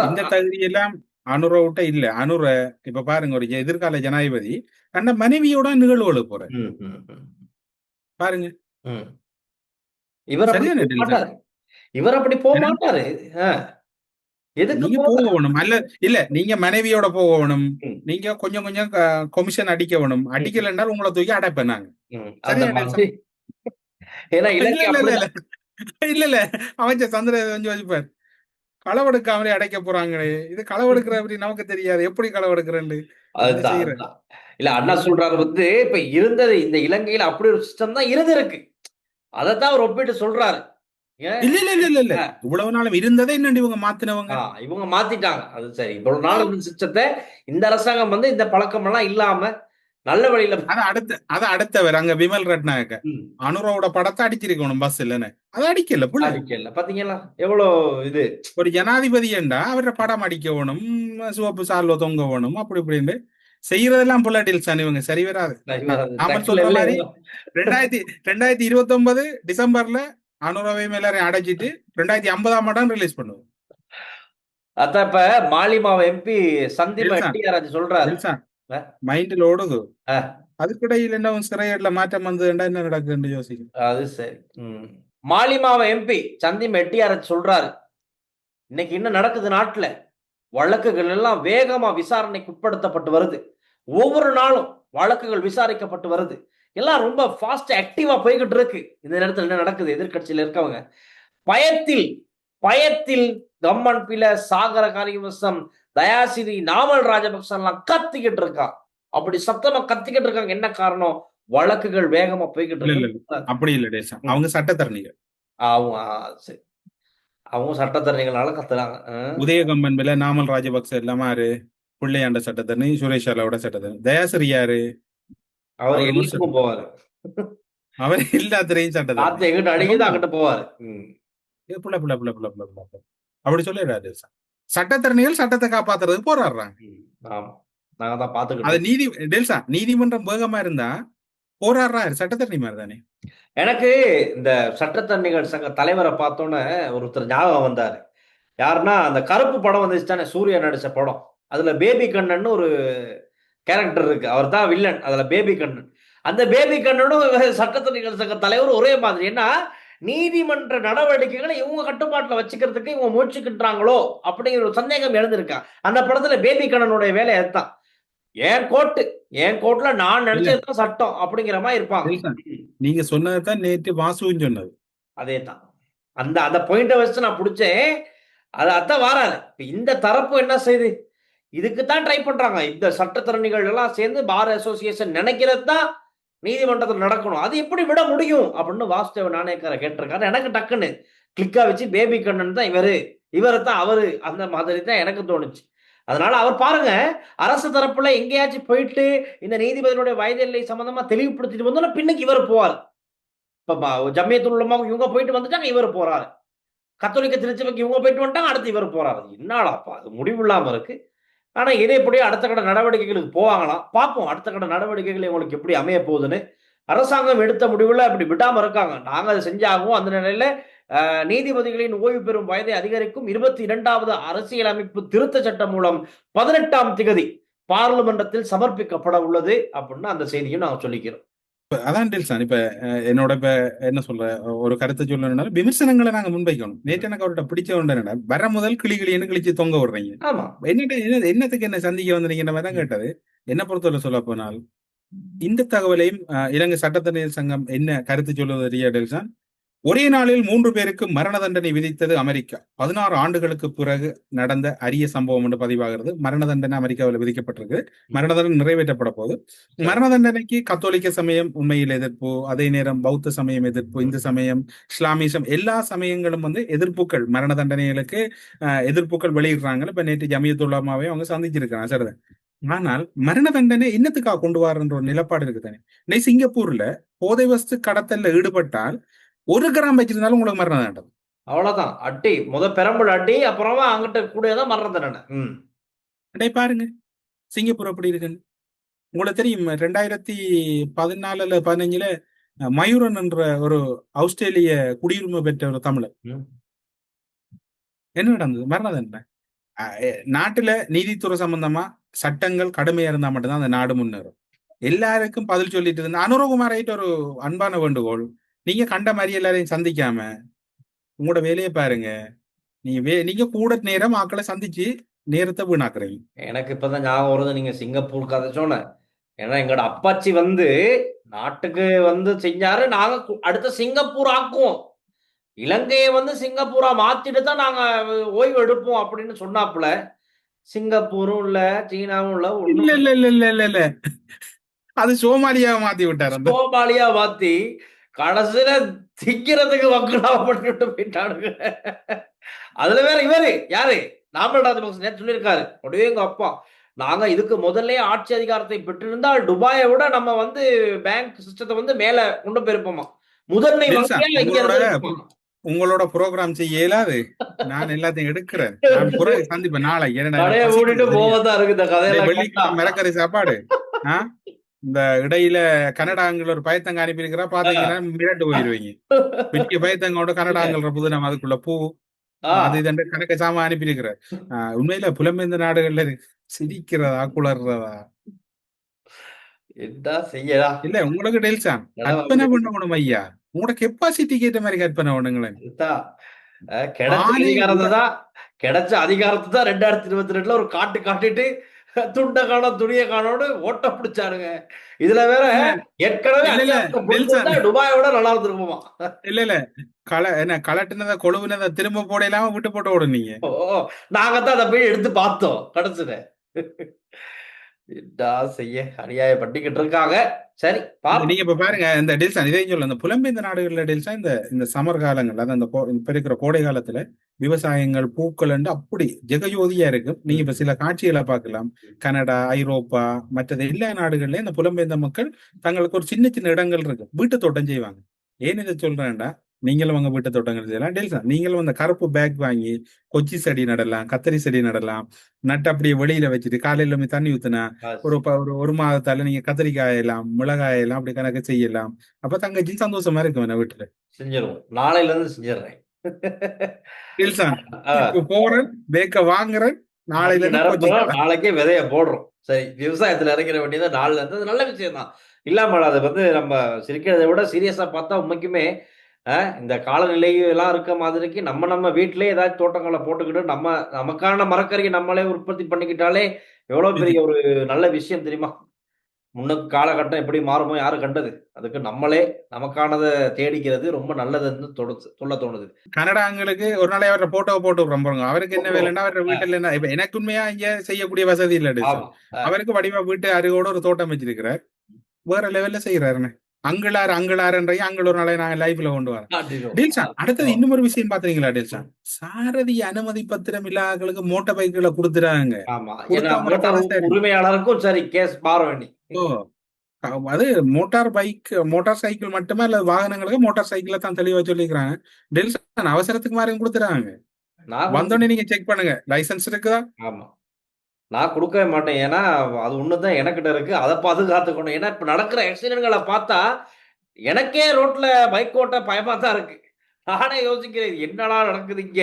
இந்த தகுதி எல்லாம் அனுரவிட்ட இல்ல. அனுர இப்ப பாருங்க ஒரு எதிர்கால ஜனாதிபதி கண்ட மனைவியோட நிகழ்வுகள் போற பாருங்க. இவர் அப்படி போக மாட்டாரு. நீங்க போகணும் அல்ல இல்ல நீங்க மனைவியோட போகணும். நீங்க கொஞ்சம் கொஞ்சம் கொமிஷன் அடிக்க வேணும். அடிக்கல என்றால் உங்களை தூக்கி அடைப்பேன் நாங்க. இல்ல அமைச்சர் சந்திர கொஞ்சம் வச்சுப்பார். களவெடுக்காமலே அடைக்க போறாங்களே. இது களவெடுக்கிற அப்படி நமக்கு தெரியாது எப்படி களவெடுக்கிறேன்னு. இல்ல அண்ணா சொல்றாரு வந்து இப்ப இருந்தது இந்த இலங்கையில அப்படி ஒரு சிஸ்டம் தான் இருந்திருக்கு. அதைத்தான் அவர் ஒப்பிட்டு சொல்றாரு. இல்ல இவ்வளவு நாளும் இருந்ததை இன்னும் இவங்க மாத்தினவங்க. இவங்க மாத்திட்டாங்க. அது சரி. இவ்வளவு நாள் இருந்த சிஸ்டத்தை இந்த அரசாங்கம் வந்து இந்த பழக்கம் எல்லாம் இல்லாம நல்ல வழியில அடுத்தவர் அங்க விமல் ரட்நாயக்க அனுரோட படத்தை அடிச்சிருக்கணும் பஸ் இல்லன்னு அதை அடிக்கல பாத்தீங்களா எவ்வளவு இது. ஒரு ஜனாதிபதி என்றா அவர படம் அடிக்க வேணும். சிவப்பு சால்வ தொங்க வேணும். அப்படி இப்படின்னு செய்யறதெல்லாம் புல்லட்டில் சார் இவங்க சரி வராது. நாமல் சொல்ற மாதிரி 2029 டிசம்பர்ல அனுரவையும் எல்லாரையும் அடைச்சிட்டு 2050ஆம் ஆண்டு ரிலீஸ் பண்ணுவோம். அதான் இப்ப மாலிமாவ எம்பி சந்தீப் சொல்றாரு மைண்ட்ல ஓடுது. அதுக்கிடையில் என்ன சிறையேட்ல மாற்றம் வந்ததுன்னா என்ன நடக்குதுன்னு யோசிக்கும். அது சரி. மாலிமாவ எம்பி சந்தீப் எட்டியாரத் சொல்றாரு இன்னைக்கு என்ன நடக்குது நாட்டுல வழக்குகள் எல்லாம் வேகமா விசாரணைக்கு உட்படுத்தப்பட்டு வருது. ஒவ்வொரு நாளும் வழக்குகள் விசாரிக்கப்பட்டு வருது. எல்லாம் ரொம்ப ஃபாஸ்ட் ஆக்டிவா போய்கிட்டு இருக்கு. இந்த நேரத்தில் என்ன நடக்குது? எதிர்கட்சியில இருக்கவங்க பயத்தில் கம்மன் பில சாகர காரியவசம் தயாசிரி நாமல் ராஜபக்ச எல்லாம் கத்திக்கிட்டு இருக்கா. அப்படி சத்தமா கத்திக்கிட்டு இருக்காங்க. என்ன காரணம்? வழக்குகள் வேகமா போய்கிட்டு இல்ல இல்ல இருக்கு. அப்படி இல்ல டேசா, அவங்க சட்டத்தரணிகள். அவங்க சரி. அவங்க சட்டத்தரணிகளால கத்துறாங்க. உதயகம்பன் மேல நாமல் ராஜபக்ச எல்லாமாரு, பிள்ளையாண்ட சட்டத்தரணி, சுரேஷ் அலாவோட சட்டத்தரணி. தயாசிரி யாரு? அவர் அவர் ஒரு எல்லாத்துக்கும் போவாரு. அவர் எல்லாத்திலையும் காத்து சட்டத்தரணி. எங்கிட்ட அடிக்குது அங்கிட்ட போவாரு. புள்ள புள்ள புள்ள புள்ள புள்ள புள்ள அப்படி சொல்லிடுறாரு. சட்டத்தரணிகள் சட்டத்தை காப்பாத்துறதுக்கு போராடுறாங்க. ஆமா, நாங்க தான் பாத்துக்கிட்டு அது இருக்கோம். டெல்சா நீதிமன்றம் வேகமா இருந்தா போராடுறாரு சட்டத்தரணி மாதிரி தானே. எனக்கு இந்த சட்டத்தரணிகள் சங்க தலைவரை பார்த்தோன்னே ஒருத்தர் ஞாபகம் வந்தாரு. யாருன்னா, அந்த கருப்பு படம் வந்துச்சு தானே, சூர்யா நடிச்ச படம். அதுல பேபி கண்ணன் ஒரு கேரக்டர் இருக்கு. அவர் தான் வில்லன் அதுல, பேபி கண்ணன். அந்த பேபி கண்ணனும் சட்டத்தரணிகள் சங்க தலைவர் ஒரே மாதிரி. ஏன்னா, நீதிமன்ற நடவடிக்கைகளை இவங்க கட்டுப்பாட்டுல வச்சுக்கிறதுக்கு இவங்க முயற்சிக்கின்றாங்களோ அப்படிங்கிற ஒரு சந்தேகம் எழுந்திருக்கா. அந்த படத்துல பேபி கண்ணனுடைய வேலை அதுதான். என் கோர்ட்ல நான் நினைச்சதுதான் சட்டம் அப்படிங்கிற மாதிரி இருப்பாங்க. டெல்சா, நீங்க சொன்னதுதான் நேற்று வாசுவும் சொன்னது. அதேதான். அந்த அந்த பாயிண்ட வச்சு நான் பிடிச்சேன். அது அதான் வாராது. இந்த தரப்பு என்ன செய்யுது? இதுக்கு தான் ட்ரை பண்றாங்க. இந்த சட்டத்தரணிகள் எல்லாம் சேர்ந்து பார் அசோசியேஷன் நினைக்கிறது தான் நீதிமன்றத்தில் நடக்கணும். அது எப்படி விட முடியும் அப்படின்னு வாசுதேவ நாணயக்கார கேட்டிருக்காரு. எனக்கு டக்குன்னு கிளிக்கா வச்சு பேபி கண்ணன் தான் இவரை தான் அவரு, அந்த மாதிரி தான் எனக்கு தோணுச்சு. அதனால அவர் பாருங்க, அரசு தரப்புல எங்கேயாச்சும் போயிட்டு இந்த நீதிபதிகளுடைய வயது எல்லை சம்பந்தமா தெளிவுபடுத்திட்டு வந்தோம்னா பின்னுக்கு இவர் போவார். இப்ப ஜம்மியத்துல் உலமாவுக்கு இவங்க போயிட்டு வந்துட்டாங்க, இவர் போறாரு. கத்தோலிக்க திருச்சபைக்கு இவங்க போயிட்டு வந்துட்டாங்க, அடுத்து இவர் போறாரு. என்னடாப்பா அது முடிவு இல்லாம இருக்கு. ஆனா இதே எப்படியோ அடுத்த கட்ட நடவடிக்கைகளுக்கு போவாங்களாம். பார்ப்போம் அடுத்த கட்ட நடவடிக்கைகள் உங்களுக்கு எப்படி அமைய போகுதுன்னு. அரசாங்கம் எடுத்த முடிவுல அப்படி விடாம இருக்காங்க. நாங்க அதை செஞ்சாகவும் அந்த நிலையில நீதிபதிகளின் ஓய்வு பெறும் வயதை அதிகரிக்கும் 22வது அரசியலமைப்பு திருத்த சட்டம் மூலம் 18ஆம் திகதி பார்லிமெண்டத்தில் சமர்ப்பிக்கப்பட உள்ளது அப்படின்னு அந்த செய்தியும் நாங்க சொல்லிக்கிறோம். அதான் டெல்சா, இப்ப என்னோட இப்ப என்ன சொல்ற ஒரு கருத்தை சொல்லணும்னா, விமர்சனங்களை நாங்க முன்வைக்கணும். நேற்று எனக்கு அவர்கிட்ட பிடிச்ச ஒன்று, வர முதல் கிளின்னு கிழிச்சு தொங்க விடுறீங்க. ஆமா, என்னத்துக்கு என்ன சந்திக்க வந்தீங்கன்ற மாதிரி தான் கேட்டது. என்ன பொறுத்தவரை சொல்ல போனால், இந்த தகவலையும் இலங்கை சட்டத்தரணிகள் சங்கம் என்ன கருத்து சொல்வது தெரியா டெல்சா. ஒரே நாளில் 3 பேருக்கு மரண தண்டனை விதித்தது அமெரிக்கா. 16 ஆண்டுகளுக்கு பிறகு நடந்த அரிய சம்பவம் என்று பதிவாகிறது. மரண தண்டனை அமெரிக்காவில் விதிக்கப்பட்டிருக்கு. மரண தண்டனை நிறைவேற்றப்பட போது. மரண தண்டனைக்கு கத்தோலிக்க சமயம் உண்மையில் எதிர்ப்பு, அதே நேரம் பௌத்த சமயம் எதிர்ப்பு, இந்து சமயம், இஸ்லாமிசம், எல்லா சமயங்களும் எதிர்ப்புகள், மரண தண்டனைகளுக்கு எதிர்ப்புகள் வெளியிடுறாங்க. இப்ப நேற்று ஜமியத்துல் உலமாவை அவங்க சந்திச்சிருக்காங்க. சரிதான். ஆனால் மரண தண்டனை என்னத்துக்காக கொண்டு வரன்ற ஒரு நிலப்பாடு இருக்கு தானே. சிங்கப்பூர்ல போதை வஸ்து கடத்தல்ல ஈடுபட்டால் 1 கிராம் வச்சிருந்தாலும் உங்களுக்கு மரண தண்டனை. அவ்வளவுதான். அடி பெரம்பல் அடி, அப்புறமா அங்கிட்ட கூடதான் மரண தண்டனை. பாருங்க சிங்கப்பூர் எப்படி இருக்குன்னு. உங்களுக்கு தெரியும் 2014 15 மயூரன் என்ற ஒரு ஆஸ்திரேலிய குடியுரிமை பெற்ற ஒரு தமிழர் என்ன நடந்தது? மரண தண்டனை. நாட்டுல நீதித்துறை சம்பந்தமா சட்டங்கள் கடுமையா இருந்தா மட்டும்தான் அந்த நாடு முன்னேறும். எல்லாருக்கும் பதில் சொல்லிட்டு இருந்த அனுரகுமார் ஒரு அன்பான வேண்டுகோள், நீங்க கண்ட மாதிரி எல்லாரையும் சந்திக்காம உங்களோட வேலையை பாருங்க. நீங்க கூட நேரம் ஆக்களை சந்திச்சு நேரத்தை வீணாக்குறீங்க. எனக்கு இப்பதான் ஞாபகம் வருது நீங்க சிங்கப்பூர் கதை சொன்ன. ஏன்னா எங்களோட அப்பாச்சி நாட்டுக்கு செஞ்சாரு. நாங்க அடுத்த சிங்கப்பூர் ஆக்குவோம், இலங்கையை சிங்கப்பூரா மாத்திட்டு தான் நாங்க ஓய்வு எடுப்போம் அப்படின்னு சொன்னாப்புல. சிங்கப்பூரும் இல்ல, சீனாவும் இல்ல இல்ல இல்ல இல்ல இல்ல இல்ல அது சோமாலியாவை மாத்தி விட்டாரு. சோமாலியா மாத்தி கடைசியில திக்கிறதுக்கு வக்குலாப்பட்டு போயிட்டானுங்க. அதுல வேற இவரு யாரு, நாமல் ராஜபக்ச சொல்லியிருக்காரு, அப்படியே எங்க அப்பா நாங்க இதுக்கு முதல்ல ஆட்சி அதிகாரத்தை பெற்றிருந்தால் துபாயை விட நம்ம பேங்க் சிஸ்டத்தை மேல கொண்டு போயிருப்போமா. முதன்மை உங்களோட ப்ரோக்ராம் செய்ய இயலாது. நான் எல்லாத்தையும் எடுக்கிறேன். சந்திப்பேன் நாளை. போவதா இருக்கு இந்த கதையில. மிரக்கறி சாப்பாடு. இந்த இடையில கனடாங்கிற ஒரு பயத்தங்க அனுப்பியிருக்கிறா, பாத்தீங்கன்னா மிரண்டு போயிருவீங்க. பெரிய பயத்தங்கோட கனடாங்கிற புது நம்ம அதுக்குள்ள பூ அது இதென்று கணக்க சாம அனுப்பியிருக்கிற. உண்மையில புலம்பெயர்ந்த நாடுகள்ல சிரிக்கிறதா குளர்றதா என்ன செய்யறா இல்ல. உங்களுக்கு டெல்சா கற்பனை பண்ணணும் ஐயா. உங்களோட கெப்பாசிட்டிக்கு ஏற்ற மாதிரி கற்பனை பண்ணுங்களேன். கிடைச்ச அதிகாரத்தை தான் 2022 ஒரு காட்டிட்டு துண்ட காணோம் துணிய காணோன்னு ஓட்ட பிடிச்சாருங்க. இதுல வேற ஏற்கனவே துபாயை விட நல்லா இருந்திருக்குமா. இல்ல கலட்டினத கொழுவினத திரும்ப போடலாம விட்டு போட்டு ஓடுனீங்க. நாங்க தான் அதை போய் எடுத்து பார்த்தோம் கடைசியில. என்ன செய்ய அநியாயம் பண்ணிக்கிட்டு இருக்காங்க. சரி பாப்போம். நீங்க இப்ப பாருங்க இந்த டெல்சா இதையும் சொல்ல இந்த புலம்பெயர்ந்த நாடுகள்ல டெல்சா இந்த இந்த சமர் காலங்கள் அதாவது அந்த இப்ப இருக்கிற கோடை காலத்துல விவசாயங்கள் பூக்கள் அப்படி ஜெகஜோதியா இருக்கும். நீங்க இப்ப சில காட்சிகளை பார்க்கலாம். கனடா, ஐரோப்பா, மற்றது எல்லா நாடுகள்லயும் இந்த புலம்பெயர்ந்த மக்கள் தங்களுக்கு ஒரு சின்ன சின்ன இடங்கள் இருக்கு, வீட்டு தோட்டம் செய்வாங்க. ஏன் இதை சொல்றேன்டா, நீங்களும் உங்க வீட்டு தோட்டங்கள் செய்யலாம். டெல்சா நீங்களும் அந்த கருப்பு பேக் வாங்கி கொச்சி செடி நடலாம், கத்தரி செடி நடலாம். நட்டு அப்படியே வெளியில வச்சுட்டு காலையில போய் தண்ணி ஊத்துனா ஒரு மாதத்தால நீங்க கத்திரிக்காய் எல்லாம் மிளகாய் எல்லாம் அப்படி கணக்கு செய்யலாம். அப்ப தங்கச்சி சந்தோஷமா இருக்கும் என்ன வீட்டுல. செஞ்சிருவோம். நாளையில இருந்து செஞ்சிடுறேன். டெல்சான் இப்ப போறேன், பேக்க வாங்குறேன், நாளையில இருந்து கொச்சி நிரப்புறோம், நாளைக்கே விதைய போடுறோம். சரி, விவசாயத்துல இறங்கிற வேண்டியது நாள்ல இருந்து. அது நல்ல விஷயம் தான். இல்லாமல் அது வந்து நம்ம சிரிக்கிறதை விட சீரியஸா பார்த்தா உண்மைக்குமே இந்த காலநிலை எல்லாம் இருக்க மாதிரிக்கு நம்ம வீட்டிலேயே ஏதாச்சும் தோட்டங்களை போட்டுக்கிட்டு நமக்கான மரக்கறியை நம்மளே உற்பத்தி பண்ணிக்கிட்டாலே எவ்வளவு பெரிய ஒரு நல்ல விஷயம் தெரியுமா? முன்னுக்கு காலகட்டம் எப்படி மாறுமோ யாரு கண்டது? அதுக்கு நம்மளே நமக்கானதை தேடிக்கிறது ரொம்ப நல்லதுன்னு சொல்ல தோணுது. கனடாங்களுக்கு ஒரு நாளே அவரை போட்டோ போட்டு விடுறோம் பாருங்க. அவருக்கு என்ன வேலைன்னா அவர வீட்டுல என்ன இப்ப எனக்கு உண்மையா இங்க செய்யக்கூடிய வசதி இல்ல டெல்சான். ஆமா. அவருக்கு வடிவா வீட்டு அருகோட ஒரு தோட்டம் வச்சிருக்கிறார். வேற லெவல்ல செய்யறாருன்னு அங்கிளாருன்றீங்க. அங்கிள் ஒரு நாளை நான் லைஃப்ல கொண்டு வரேன். டெல்சான் அடுத்தது இன்னும் ஒரு விஷயம் பாத்தீங்களா டெல்சான், சாரதி அனுமதி பத்திரம் இல்லாதவங்களுக்கு மோட்டார் பைக்குகளை கொடுத்துறாங்க. ஆமா. ஏன்னா மோட்டார் உரிமையாளருக்கும் சரி கேஸ் பார வேண்டி. அது மோட்டார் சைக்கிள் மட்டுமே இல்ல, வாகனங்களுக்கு மோட்டார் சைக்கிள தான் தெளிவா சொல்லிக்கிறாங்க. டெல்சான் அவசரத்துக்கு மாதிரி கொடுத்துறாங்க. வந்தோடனே நீங்க செக் பண்ணுங்க லைசன்ஸ் இருக்குதா. ஆமா, நான் கொடுக்கவே மாட்டேன். ஏன்னா அது ஒண்ணுதான் எனக்கிட்ட இருக்கு, அதை பாதுகாத்துக்கணும். ஏன்னா இப்ப நடக்கிற ஆக்சிடென்ட்களை பார்த்தா எனக்கே ரோட்ல பைக் ஓட்ட பயமா தான் இருக்கு. நானே யோசிக்கிறேன், இது என்னடா நடக்குது இங்க,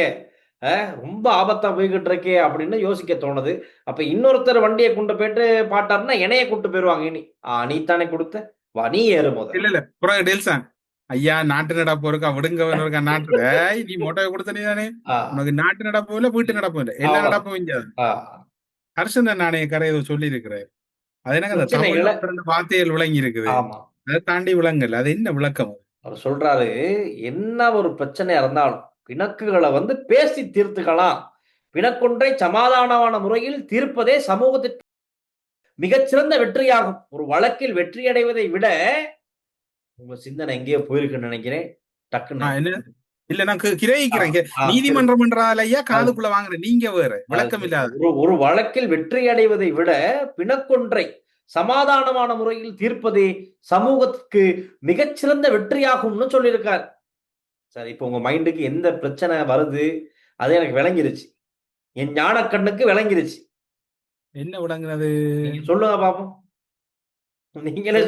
ரொம்ப ஆபத்தா போய்கிட்டு இருக்கே அப்படின்னு யோசிக்க தோணுது. அப்ப இன்னொருத்தர் வண்டியை கொண்டு போயிட்டு பாட்டாருன்னா என்னைய கூட்டு போயிருவாங்க. இனி நீ தானே கொடுத்த, வா நீ ஏறு போது. இல்ல புறகு டெல்சான் ஐயா நாட்டு நடப்பு இருக்கா விடுங்க இருக்கா நாட்டுல நீ மோட்டாவை கொடுத்த நீ தானே, உனக்கு நாட்டு நடப்பும் இல்ல வீட்டு நடப்பும் இல்ல, எல்லா நடப்பும் இங்க. ஹர்ஷன் நாணய கரை சொல்லி இருக்கிறார். அது எனக்கு அந்த தமிழ்ல வார்த்தைகள் விளங்கி இருக்குது, அதை தாண்டி விளங்கல. அது என்ன விளக்கம்? அவர் சொல்றாரு, என்ன ஒரு பிரச்சனையா இருந்தாலும் பிணக்குகளை வந்து பேசி தீர்த்துக்கலாம். பிணக்கொன்றை சமாதானமான முறையில் தீர்ப்பதே சமூகத்திற்கு மிகச்சிறந்த வெற்றியாகும். ஒரு வழக்கில் வெற்றி அடைவதை விட உங்க சிந்தனை எங்கேயோ போயிருக்குன்னு நினைக்கிறேன். டக்குன்னு இல்ல நான் கிரகிக்கிறேன். நீதிமன்றம் என்றாலையா காதுக்குள்ள வாங்குறேன், நீங்க வேற விளக்கம் இல்லாத. ஒரு வழக்கில் வெற்றி அடைவதை விட பிணக்கொன்றை சமாதானமான முறையில் தீர்ப்பதே சமூகத்துக்கு மிகச்சிறந்த வெற்றியாகும்னு சொல்லியிருக்கார். சரி, இப்ப உங்க மைண்டுக்கு எந்த பிரச்சனை வருது அது எனக்கு விளங்கிருச்சு, என் ஞான கண்ணுக்கு விளங்கிருச்சு. என்ன விளங்குறது சொல்லுங்க பாப்போம். நீங்களே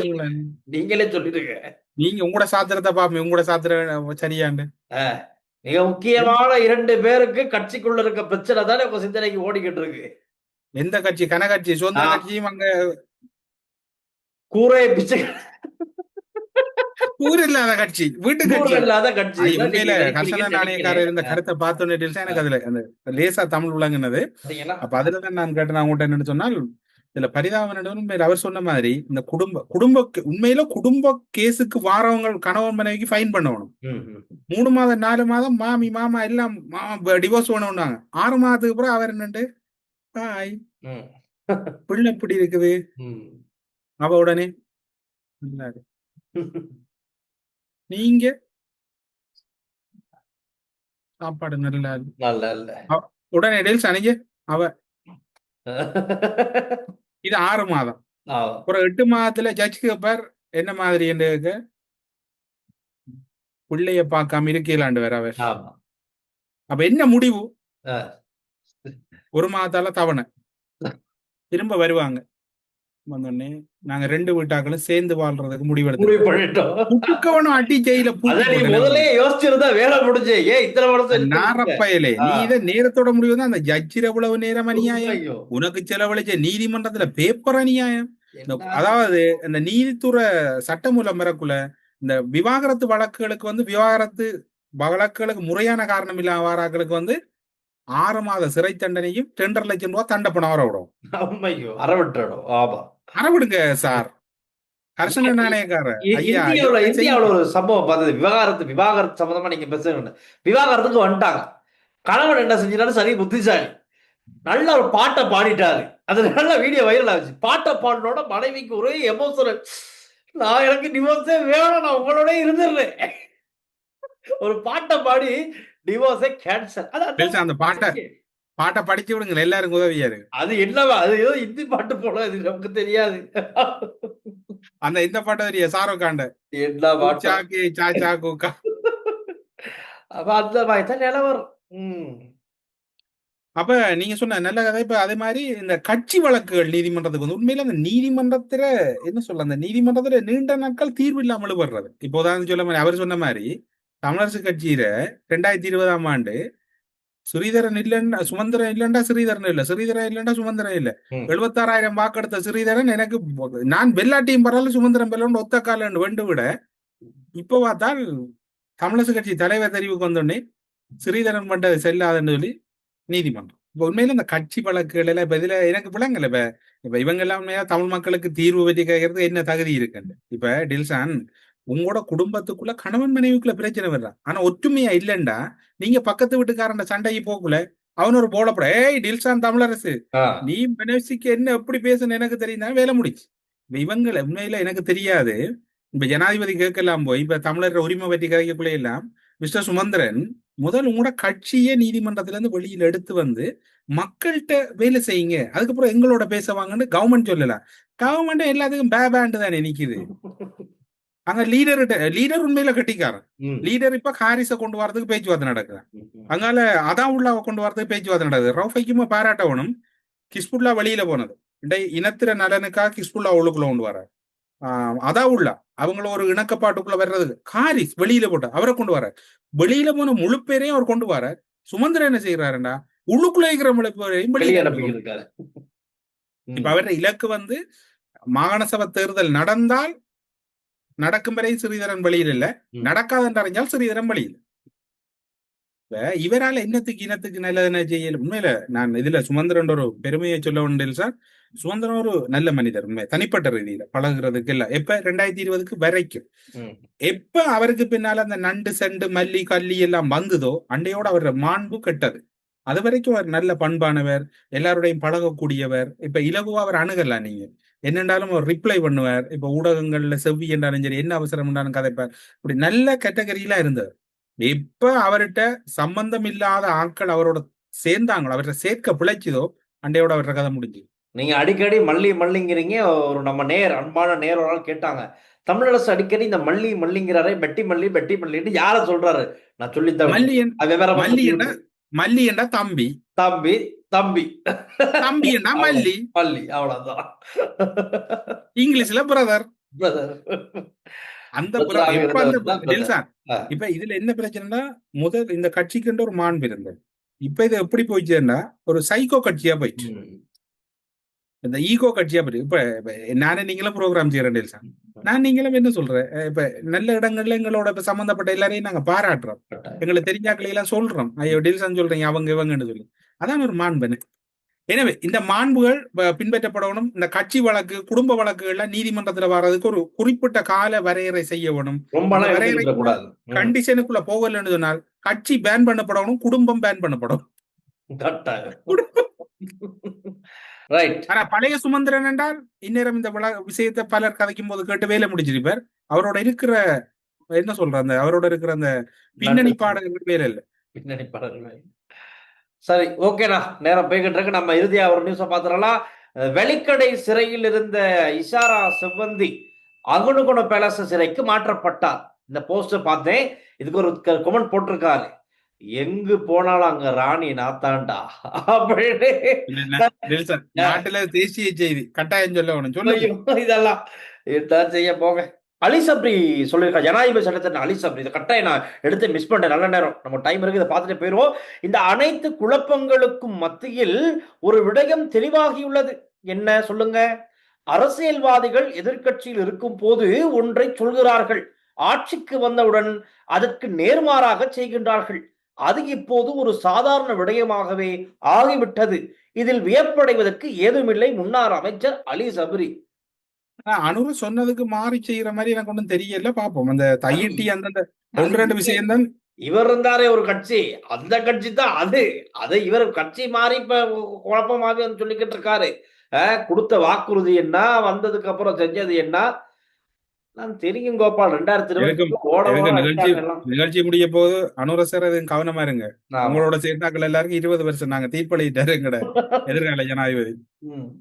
சொல்லிடுங்க. நீங்க உங்களோட சாத்திரத்தை பாப்போம், உங்களோட சாத்திரம் சரியாண்டு. மிக முக்கியமான 2 பேருக்கு கட்சிக்குள்ள இருக்க பிரச்சனை தானே உங்க சிந்தனைக்கு ஓடிக்கிட்டு இருக்கு. எந்த கட்சி? கனகட்சி, சொந்த கட்சியும் அங்க கூரை பிச்சை ஊர் இல்லாத கட்சி, வீட்டு கட்சி இல்லாத கட்சி. ஹர்ஷன நாணயக்காரர் இருந்த கருத்தை பார்த்தோன்னே எனக்கு அதுல அந்த லேசா தமிழ் விளங்குனது. அப்ப அதுலதான் நான் கேட்டேன் அவங்ககிட்ட என்னன்னு சொன்னால், இதுல பரிதாபம் அவர் சொன்ன மாதிரி இந்த உண்மையில குடும்ப கேஸுக்கு வாரவங்க கணவன் மனைவிக்கு ஃபைன் பண்ணணும். 3 மாதம் 4 மாதம் மாமி மாமா எல்லாம் டிவோர்ஸ் பண்ணணும்னாங்க. 6 மாதத்துக்கு அப்புறம் அவர் என்னண்டு பிள்ளை எப்படி இருக்குது அவ உடனே நீங்க சாப்பாடு நல்லா உடனே டெல்ஸ் அணிங்க அவ இது 6 மாதம். ஒரு 8 மாதத்துல ஜட்ஜ் கேப்பார் என்ன மாதிரி என்று பிள்ளைய பார்க்காம இருக்கலாண்டு வேற அவர். அப்ப என்ன முடிவு? 1 மாதத்தால தவணை திரும்ப வருவாங்க. வந்தோடனே நாங்க 2 வீட்டாக்களும் சேர்ந்து வாழ்றதுக்கு முடிவெடுத்தோம். அடி ஜெயில நாரப்பயலே நீ இதை நேரத்தோட முடிவு தான். அந்த ஜட்ஜில் எவ்வளவு நேரம் அநியாயம், உனக்கு செலவழிச்ச நீதிமன்றத்துல பேப்பர் அநியாயம். அதாவது இந்த நீதித்துறை சட்டமூலம் வரக்குள்ள இந்த விவாகரத்து வழக்குகளுக்கு வந்து விவாகரத்து வழக்குகளுக்கு முறையான காரணம் இல்லாத வாராக்களுக்கு வந்து 6 மாத சிறை தண்டனையும் 2.5 லட்சம் ரூபாய் தண்டப்பணம் அறவிடுங்க சார். ஹர்ஷன நாணயக்காரர் இந்தியாவுல ஒரு சம்பவம் பார்த்தது, விவாகரத்து சம்பந்தமா நீங்க பேசுங்க. விவாகரத்துக்கு வந்துட்டாங்க, கணவன் என்ன செஞ்சாரு, சரி புத்திசாலி, நல்ல ஒரு பாட்டை பாடிட்டாரு. அது நல்ல வீடியோ வைரல் ஆச்சு. பாட்டை பாடினோட மனைவிக்கு ஒரே எமோஷனல். நான் எனக்கு டிவோர்ஸே வேணும், நான் உங்களோட இருந்துடுறேன். ஒரு பாட்டை பாடி டிவோர்ஸே கேன்சல். அந்த பாட்டை படிச்சு விடுங்க, எல்லாருக்கும் உதவியா இருக்கு. அது என்னவா, அது ஏதோ ஹிந்தி பாட்டு போல, அது நமக்கு தெரியாது. இந்த பாட்டை தெரிய ஷாருக் காண்ட என்ன பாட்டு? சாக்கி சாச்சா கூக்கா. அப்ப அந்த மாதிரி தான் நிலவரம். அப்ப நீங்க சொன்ன நல்ல கதை. இப்ப அதே மாதிரி இந்த கட்சி வழக்குகள் நீதிமன்றத்துக்கு வந்து உண்மையில அந்த நீதிமன்றத்துல என்ன சொல்ல, அந்த நீதிமன்றத்துல நீண்ட நாட்கள் தீர்வு இல்லாமல் வர்றது. இப்போ உதாரணம் சொல்ல மாதிரி அவர் சொன்ன மாதிரி தமிழரசு கட்சியில 2020ஆம் ஆண்டு ஸ்ரீதரன் இல்லைன்னா சுமந்திரன் இல்லைண்டா ஸ்ரீதரன் இல்ல, ஸ்ரீதரன் இல்லைண்டா சுமந்திரன் இல்ல, 76,000 வாக்கெடுத்த ஸ்ரீதரன் எனக்கு நான் வெள்ளாட்டியும் பரவாயில்ல சுமந்திரன் பெல்லோன்னு ஒத்த காலன்னு வெண்டு விட, இப்ப பார்த்தால் தமிழரசு கட்சி தலைவர் தெரிவுக்கு வந்தோடனே ஸ்ரீதரன் பண்றது செல்லாதுன்னு சொல்லி நீதிமன்றம். இப்ப உண்மையில இந்த கட்சி வழக்குகள் எல்லாம் இப்ப இதுல எனக்கு விளங்கல. இப்ப இவங்க எல்லாம் உண்மையா தமிழ் மக்களுக்கு தீர்வு பற்றி கேட்கறது என்ன தகுதி இருக்குன்னு. இப்ப டில்சான், உங்களோட குடும்பத்துக்குள்ள கணவன் மனைவிக்குள்ள பிரச்சனை வர்றான், ஆனா ஒற்றுமையா இல்லைண்டா நீங்க பக்கத்து வீட்டுக்காரன் சண்டைக்கு போக்குல அவன் ஒரு போலப்பட, ஏய் டில்சான் தமிழரசு நீ மனைவிக்கு என்ன எப்படி பேசுன்னு எனக்கு தெரியும், வேலை முடிச்சு. இப்ப இவங்களை உண்மையில எனக்கு தெரியாது. இப்ப ஜனாதிபதி கேட்கலாம் போய் இப்ப தமிழர் உரிமை பற்றி கதைக்குள்ளே எல்லாம் மிஸ்டர் சுமந்திரன் முதல் உங்களோட கட்சியே நீதிமன்றத்துல இருந்து வெளியில எடுத்து வந்து மக்கள்கிட்ட வேலை செய்யுங்க, அதுக்கப்புறம் எங்களோட பேசுவாங்கன்னு கவர்மெண்ட் சொல்லலாம். கவர்மெண்ட் எல்லாத்துக்கும் பேண்டு தானே நிக்குது. அங்க லீடர் உண்மையில கட்டிக்காரன். லீடர் இப்ப ஹாரிஸ கொண்டு வரதுக்கு பேச்சுவார்த்தை நடக்குது. அங்கால அதான் உள்ளாவை கொண்டு வரதுக்கு பேச்சுவார்த்தை நடக்குது. ரவுஃபைக்குமே பாராட்டவனும் கிஸ்புல்லா வெளியில போனது இனத்திர நலனுக்காக கிஸ்புல்லா உள்ளுக்குள்ள கொண்டு வர அதான் உள்ள அவங்கள ஒரு இணக்கப்பாட்டுக்குள்ள வர்றதுக்கு ஹாரிஸ் வெளியில போட்ட அவரை கொண்டு வர, வெளியில போன முழு பேரையும் அவர் கொண்டு வர. சுமந்திரன் என்ன செய்யறாருண்டா உள்ளுக்குள்ள இருக்கிற முழு பேரையும் வெளியில. இப்ப அவர இலக்கு வந்து மாகாண சபை தேர்தல் நடந்தால் நடக்கும் வரை ஸ்ரீதரன் வெளியில் இல்ல, நடக்காது அறிஞ்சால் ஸ்ரீதரன் வெளியில். இப்ப இவரால இனத்துக்கு நல்லதுன்னு செய்யல. உண்மையில நான் இதுல சுமந்திரன் ஒரு பெருமையை சொல்ல வேண்டிய சார், சுமந்திரன் ஒரு நல்ல மனிதர். உண்மை தனிப்பட்ட ரீதியில பழகுறதுக்கு இல்ல. எப்ப 2020 வரைக்கும் எப்ப அவருக்கு பின்னால அந்த நண்டு செண்டு மல்லி கல்லி எல்லாம் வந்ததோ அண்டையோட அவர் மாண்பு கெட்டது. அது வரைக்கும் அவர் நல்ல பண்பானவர், எல்லாருடையும் பழகக்கூடியவர். இப்ப இலகுவா அவர் அணுகலாம். நீங்க என்னென்றாலும் அவர் ரிப்ளை பண்ணுவார். இப்ப ஊடகங்கள்ல செவ்வி என்றாலும் சரி, என்ன அவசரம் என்றாலும் கதைப்பார். இப்படி நல்ல கேட்டகரியில இருந்தவர். எப்ப அவர்கிட்ட சம்பந்தம் இல்லாத ஆட்கள் அவரோட சேர்ந்தாங்களோ, அவர்கிட்ட சேர்க்க பிழைச்சதோ அண்டையோட அவர்கிட்ட கதை முடிஞ்சு. நீங்க அடிக்கடி மல்லிங்கிறீங்க. ஒரு நம்ம அன்பான நேர் ஒரு ஆள் கேட்டாங்க, தமிழரசு அடிக்கடி இந்த மல்லிங்கிறாரே, பெட்டி மல்லின்னு யார சொல்றாரு? நான் சொல்லித்தேன். மல்லி என்றா தம்பி என்றா மல்லி அவ்வளவுதான். இங்கிலீஷ்ல பிரதர். அந்த இப்ப இதுல என்ன பிரச்சனைனா, முதல் இந்த கட்சிக்கு ஒரு மாண்பு இருந்தது. இப்ப இது எப்படி போயிடுச்சுன்னா ஒரு சைக்கோ கட்சியா போயிடுச்சு, இந்த ஈகோ கட்சியா போயிட்டு. இப்ப நானே நீங்களும் ப்ரோக்ராம் செய்யறேன் டெல்சான், நான் நீங்களும் என்ன சொல்றேன், இப்ப நல்ல இடங்கள்ல எங்களோட இப்ப சம்பந்தப்பட்ட எல்லாரையும் நாங்க பாராட்டுறோம், எங்களுக்கு தெரிஞ்சாக்களை எல்லாம் சொல்றோம், ஐயோ டெல்சான் சொல்றீங்க அவங்க இவங்கன்னு சொல்லி. அதான் ஒரு மாண்பு. எனவே இந்த மாண்புகள் பின்பற்றப்படணும். இந்த கட்சி வழக்கு குடும்ப வழக்குகள்லாம் நீதிமன்றத்துல வர்றதுக்கு ஒரு குறிப்பிட்ட கால வரையறை செய்யணும். கண்டிஷனுக்குள்ள போகலன்னு சொன்னால் கட்சி பேன் பண்ணப்படணும், குடும்பம் பேன் பண்ணப்படும். ஆனா பழைய சுமந்திரன் என்றால் இந்நேரம் இந்த விஷயத்தை பலர் கதைக்கும் போது கேட்டு வேலை முடிச்சிருப்பார். அவரோட இருக்கிற என்ன சொல்ற அந்த அவரோட இருக்கிற அந்த பின்னணி பாடல்கள் வேலை இல்லை, பின்னணி பாடல்கள். சரி, ஓகேண்ணா, நேரம் போய்கிட்டு இருக்கு. நம்ம இறுதியா ஒரு நியூஸை பார்த்துடலாம். வெலிக்கடை சிறையில் இருந்த இஷாரா செவ்வந்தி அகுனுகுண பேலஸ் சிறைக்கு மாற்றப்பட்டார். இந்த போஸ்ட் பார்த்தேன். இதுக்கு ஒரு கமெண்ட் போட்டிருக்காரு, எங்கு போனாலும் அங்க ராணி நாத்தாண்டா அப்படின்னு. நாட்டுல தேசிய செய்தி கட்டாயம் சொல்ல இதெல்லாம் இதான் செய்ய போங்க. அலிசப்ரி சொல்லியிருக்கா, ஜனாதிபதி சட்டத்தின் அலிசப்ரி. இதை கட்டாயம் நான் எடுத்து மிஸ் பண்ணிட்டேன். நல்ல நேரம், நம்ம டைம் இருக்கு, இதை பார்த்துட்டு போயிடுவோம். இந்த அனைத்து குழப்பங்களுக்கும் மத்தியில் ஒரு விடயம் தெளிவாகியுள்ளது. என்ன சொல்லுங்க? அரசியல்வாதிகள் எதிர்கட்சியில் இருக்கும் போது ஒன்றை சொல்கிறார்கள், ஆட்சிக்கு வந்தவுடன் அதற்கு நேர்மாறாக செய்கின்றார்கள். அது இப்போது ஒரு சாதாரண விடயமாகவே ஆகிவிட்டது. இதில் வியப்படைவதற்கு ஏதுமில்லை. முன்னாள் அமைச்சர் அலி சப்ரி. அனுரு சொன்னதுக்கு மாறி செய்யற மாதிரி எனக்கு ஒன்றும் தெரியல. பாப்போம். அந்த தையிட்டி அந்த ஒன்று ரெண்டு விஷயம் தான். இவர் இருந்தாரே ஒரு கட்சி, அந்த கட்சி தான் அது. இவர் கட்சி மாறி இப்ப குழப்பமாவே சொல்லிக்கிட்டு இருக்காரு. கொடுத்த வாக்குறுதி என்ன, வந்ததுக்கு அப்புறம் செஞ்சது என்ன, நான் தெரியும் கோபால். 2020 நிகழ்ச்சி முடிய போது அனுரசர் கவனமா இருங்க. உங்களோட சேர்ந்தாக்கள் எல்லாருக்கும் 20 வருஷம் நாங்க தீர்ப்பளிட்டாரு எங்கட எதிர்கால ஜனாதிபதி.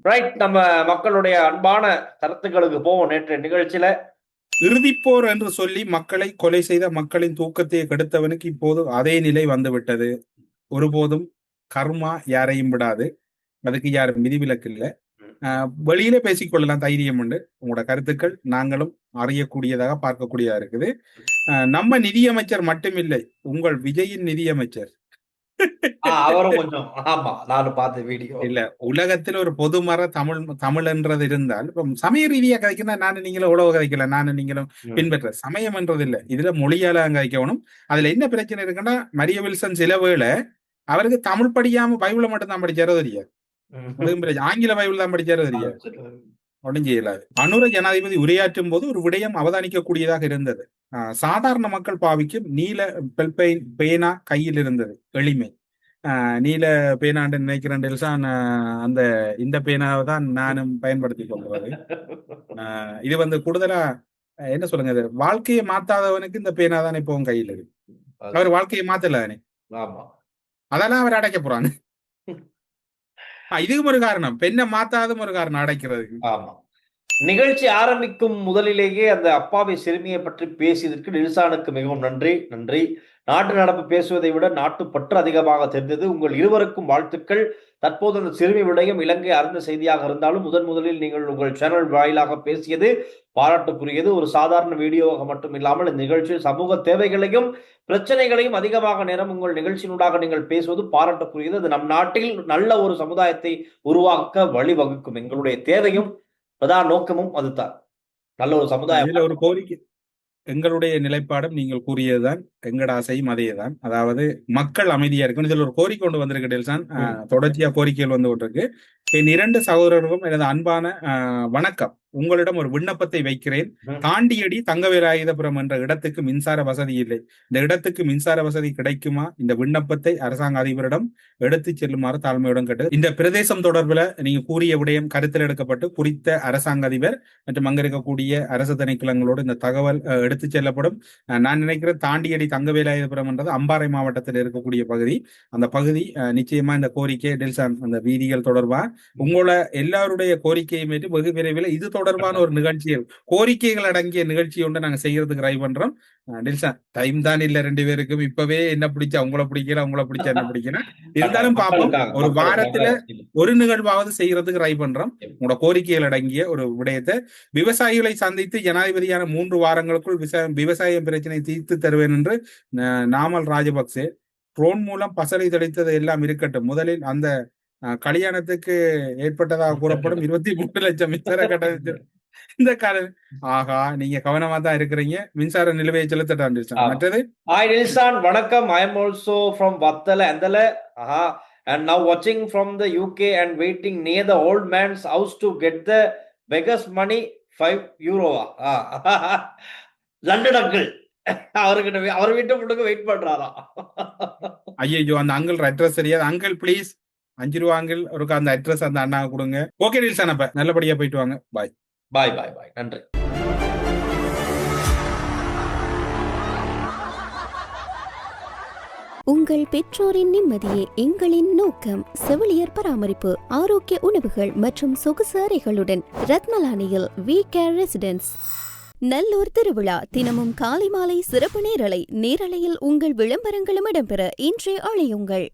ரைட், நம்ம மக்களுடைய அன்பான கருத்துக்களுக்கு போவோம். நேற்றைய நிகழ்ச்சியில இறுதிப்போர் என்று சொல்லி மக்களை கொலை செய்த மக்களின் தூக்கத்தை கெடுத்தவனுக்கு இப்போது அதே நிலை வந்துவிட்டது. ஒருபோதும் கர்மா யாரையும் விடாது, அதுக்கு யாரும் விதிவிலக்கு இல்லை. வெளியில பேசிக்கொள்ளலாம், தைரியம் உண்டு. உங்களோட கருத்துக்கள் நாங்களும் அறியக்கூடியதாக பார்க்கக்கூடியதா இருக்குது. நம்ம நிதியமைச்சர் மட்டுமில்லை, உங்கள் விஜயின் நிதியமைச்சர் அவரும் கொஞ்சம் ஆமா, நானும் பார்த்த வீடியோ இல்ல. உலகத்தில் ஒரு பொதுமர தமிழ் என்றது இருந்தால், இப்ப சமய ரீதியா கதைக்கணும். நானும் நீங்களும் உழவு கதைக்கல, நானும் நீங்களும் பின்பற்ற சமயம் என்றது இல்லை. இதுல மொழியால கதைக்கணும். அதுல என்ன பிரச்சனை இருக்குன்னா, மரிய வில்சன் சில வேளை அவருக்கு தமிழ் படிக்காம பைபிளை மட்டும் தான் படிச்சாரோ தெரியாது, ஆங்கில பைபிள் தான் படிச்சாரோ தெரியாது, ஒன்றும் செய்யலாது. அனுர ஜனாதிபதி உரையாற்றும் போது ஒரு விடயம் அவதானிக்கக்கூடியதாக இருந்தது. சாதாரண மக்கள் பாவிக்கும் நீல பேனா கையில் இருந்தது, எளிமை. நீல பேனாண்டு நினைக்கிறேன் அந்த இந்த பேனாவை தான் நானும் பயன்படுத்தி கொள்வது. இது கூடுதலா என்ன சொல்லுங்க, இது வாழ்க்கையை மாத்தாதவனுக்கு இந்த பேனா தானே இப்போ கையில் இருக்கு. அவர் வாழ்க்கையை மாத்தல தானே, அதெல்லாம் அவர் அடைக்க போறாங்க. இதுக்கும் ஒரு காரணம், பெண்ணை மாத்தாதும் ஒரு காரணம் அடைக்கிறதுக்கு. ஆமா, நிகழ்ச்சி ஆரம்பிக்கும் முதலிலேயே அந்த அப்பாவி சிறுமியை பற்றி பேசியதற்கு நில்சானுக்கு மிகவும் நன்றி. நாட்டு நடப்பு பேசுவதை விட நாட்டு பற்று அதிகமாக தெரிந்தது. உங்கள் இருவருக்கும் வாழ்த்துக்கள். தற்போது அந்த சிறுமி விடயம் இலங்கை அறிந்த செய்தியாக இருந்தாலும் முதலில் நீங்கள் உங்கள் சேனல் வாயிலாக பேசியது பாராட்டுக்குரியது. ஒரு சாதாரண வீடியோவாக மட்டும் இல்லாமல் இந்த நிகழ்ச்சியில் சமூக தேவைகளையும் பிரச்சனைகளையும் அதிகமாக நேரம் உங்கள் நிகழ்ச்சியினூடாக நீங்கள் பேசுவது பாராட்டுக்குரியது. அது நம் நாட்டில் நல்ல ஒரு சமுதாயத்தை உருவாக்க வழிவகுக்கும். எங்களுடைய தேவையும் பிரதான நோக்கமும் அதுதான், நல்ல ஒரு சமுதாயம். ஒரு கோரிக்கை, எங்களுடைய நிலைப்பாடும் நீங்கள் கூறியதுதான், எங்கட ஆசையும் அதேதான். அதாவது மக்கள் அமைதியா இருக்கணும். இதுல ஒரு கோரிக்கை கொண்டு வந்திருக்கு டெல்சான், தொடர்ச்சியா கோரிக்கைகள் வந்து கொண்டிருக்கு. என் 2 சகோதரர்களும் எனது அன்பான வணக்கம். உங்களிடம் ஒரு விண்ணப்பத்தை வைக்கிறேன். தாண்டியடி தங்கவேலாயுதபுரம் என்ற இடத்துக்கு மின்சார வசதி இல்லை. இந்த இடத்துக்கு மின்சார வசதி கிடைக்குமா? இந்த விண்ணப்பத்தை அரசாங்க அதிபரிடம் எடுத்து செல்லுமாறு தாழ்மையுடன் கேட்டு, இந்த பிரதேசம் தொடர்பில் நீங்க கூறிய விடயம் கருத்தில் எடுக்கப்பட்டு குறித்த அரசாங்க அதிபர் மற்றும் அங்க இருக்கக்கூடிய அரசு திணைக்களங்களோடு இந்த தகவல் எடுத்து செல்லப்படும். நான் நினைக்கிறேன் தாண்டியடி தங்கவேலாயுதபுரம் என்றது அம்பாறை மாவட்டத்தில் இருக்கக்கூடிய பகுதி. அந்த பகுதி நிச்சயமா இந்த கோரிக்கை டெல்சான் அந்த வீதிகள் தொடர்பா உங்களோட எல்லாருடைய கோரிக்கையை மீட்டு வெகு விரைவில் இது தொடர்பான ஒரு நிகழ்ச்சிகள், கோரிக்கைகள் அடங்கிய நிகழ்ச்சி ஒன்று நாங்க செய்யறதுக்கு ட்ரை பண்றோம். டெல்சான் டைம் தான் இல்ல 2 பேருக்கும். இப்பவே என்ன பிடிச்சா உங்களை பிடிக்கல, உங்களை பிடிச்சா என்ன பிடிக்கல, இருந்தாலும் பார்ப்போம். ஒரு வாரத்துல ஒரு நிகழ்வாவது செய்யறதுக்கு ட்ரை பண்றோம். உங்களோட கோரிக்கைகள் அடங்கிய ஒரு விடயத்தை விவசாயிகளை சந்தித்து ஜனாதிபதியான 3 வாரங்களுக்குள் விவசாய பிரச்சனை தீர்த்து தருவேன் என்று நாமல் ராஜபக்சே ட்ரோன் மூலம் பசலை தெளித்தது எல்லாம் இருக்கட்டும். முதலில் அந்த கல்யாணத்துக்கு ஏற்பட்டதாக கூறப்படும் 23 லட்சம் மின்சார கட்டணத்தில் இந்த ஆகா, நீங்க கவனமா தான் இருக்கிறீங்க. மின்சார நிலுவையை செலுத்தட்டான். மற்றது வணக்கம். I am also from Vattala Andala and now watching from the UK and waiting near the old man's house to get the beggars money €5. London uncle அவர்கிட்ட அவர் வீட்டு பொண்ணுக்கு வெயிட் பண்றாரா? ஐயோ, அந்த அங்கிள் அட்ரஸ் தெரியாது. அங்கிள் ப்ளீஸ் ₹5 அங்கிள் ஒரு அந்த address அந்த அண்ணா கொடுங்க. ஓகே டீல்சான், அப்ப நல்லபடியா போயிட்டு வாங்க. பாய் பாய் பாய் பாய். நன்றி. உங்கள் பெற்றோரின் நிம்மதியே எங்களின் நோக்கம். செவிலியர் பராமரிப்பு, ஆரோக்கிய உணவுகள் மற்றும் சொகுசு அறைகளுடன் ரத்மலானியில் வி கேர் ரெசிடென்ஸ். நல்லூர் திருவிழா தினமும் காலை மாலை சிறப்பு நேரலையில் உங்கள் விளம்பரங்களும் இடம்பெற இன்றே அழையுங்கள்.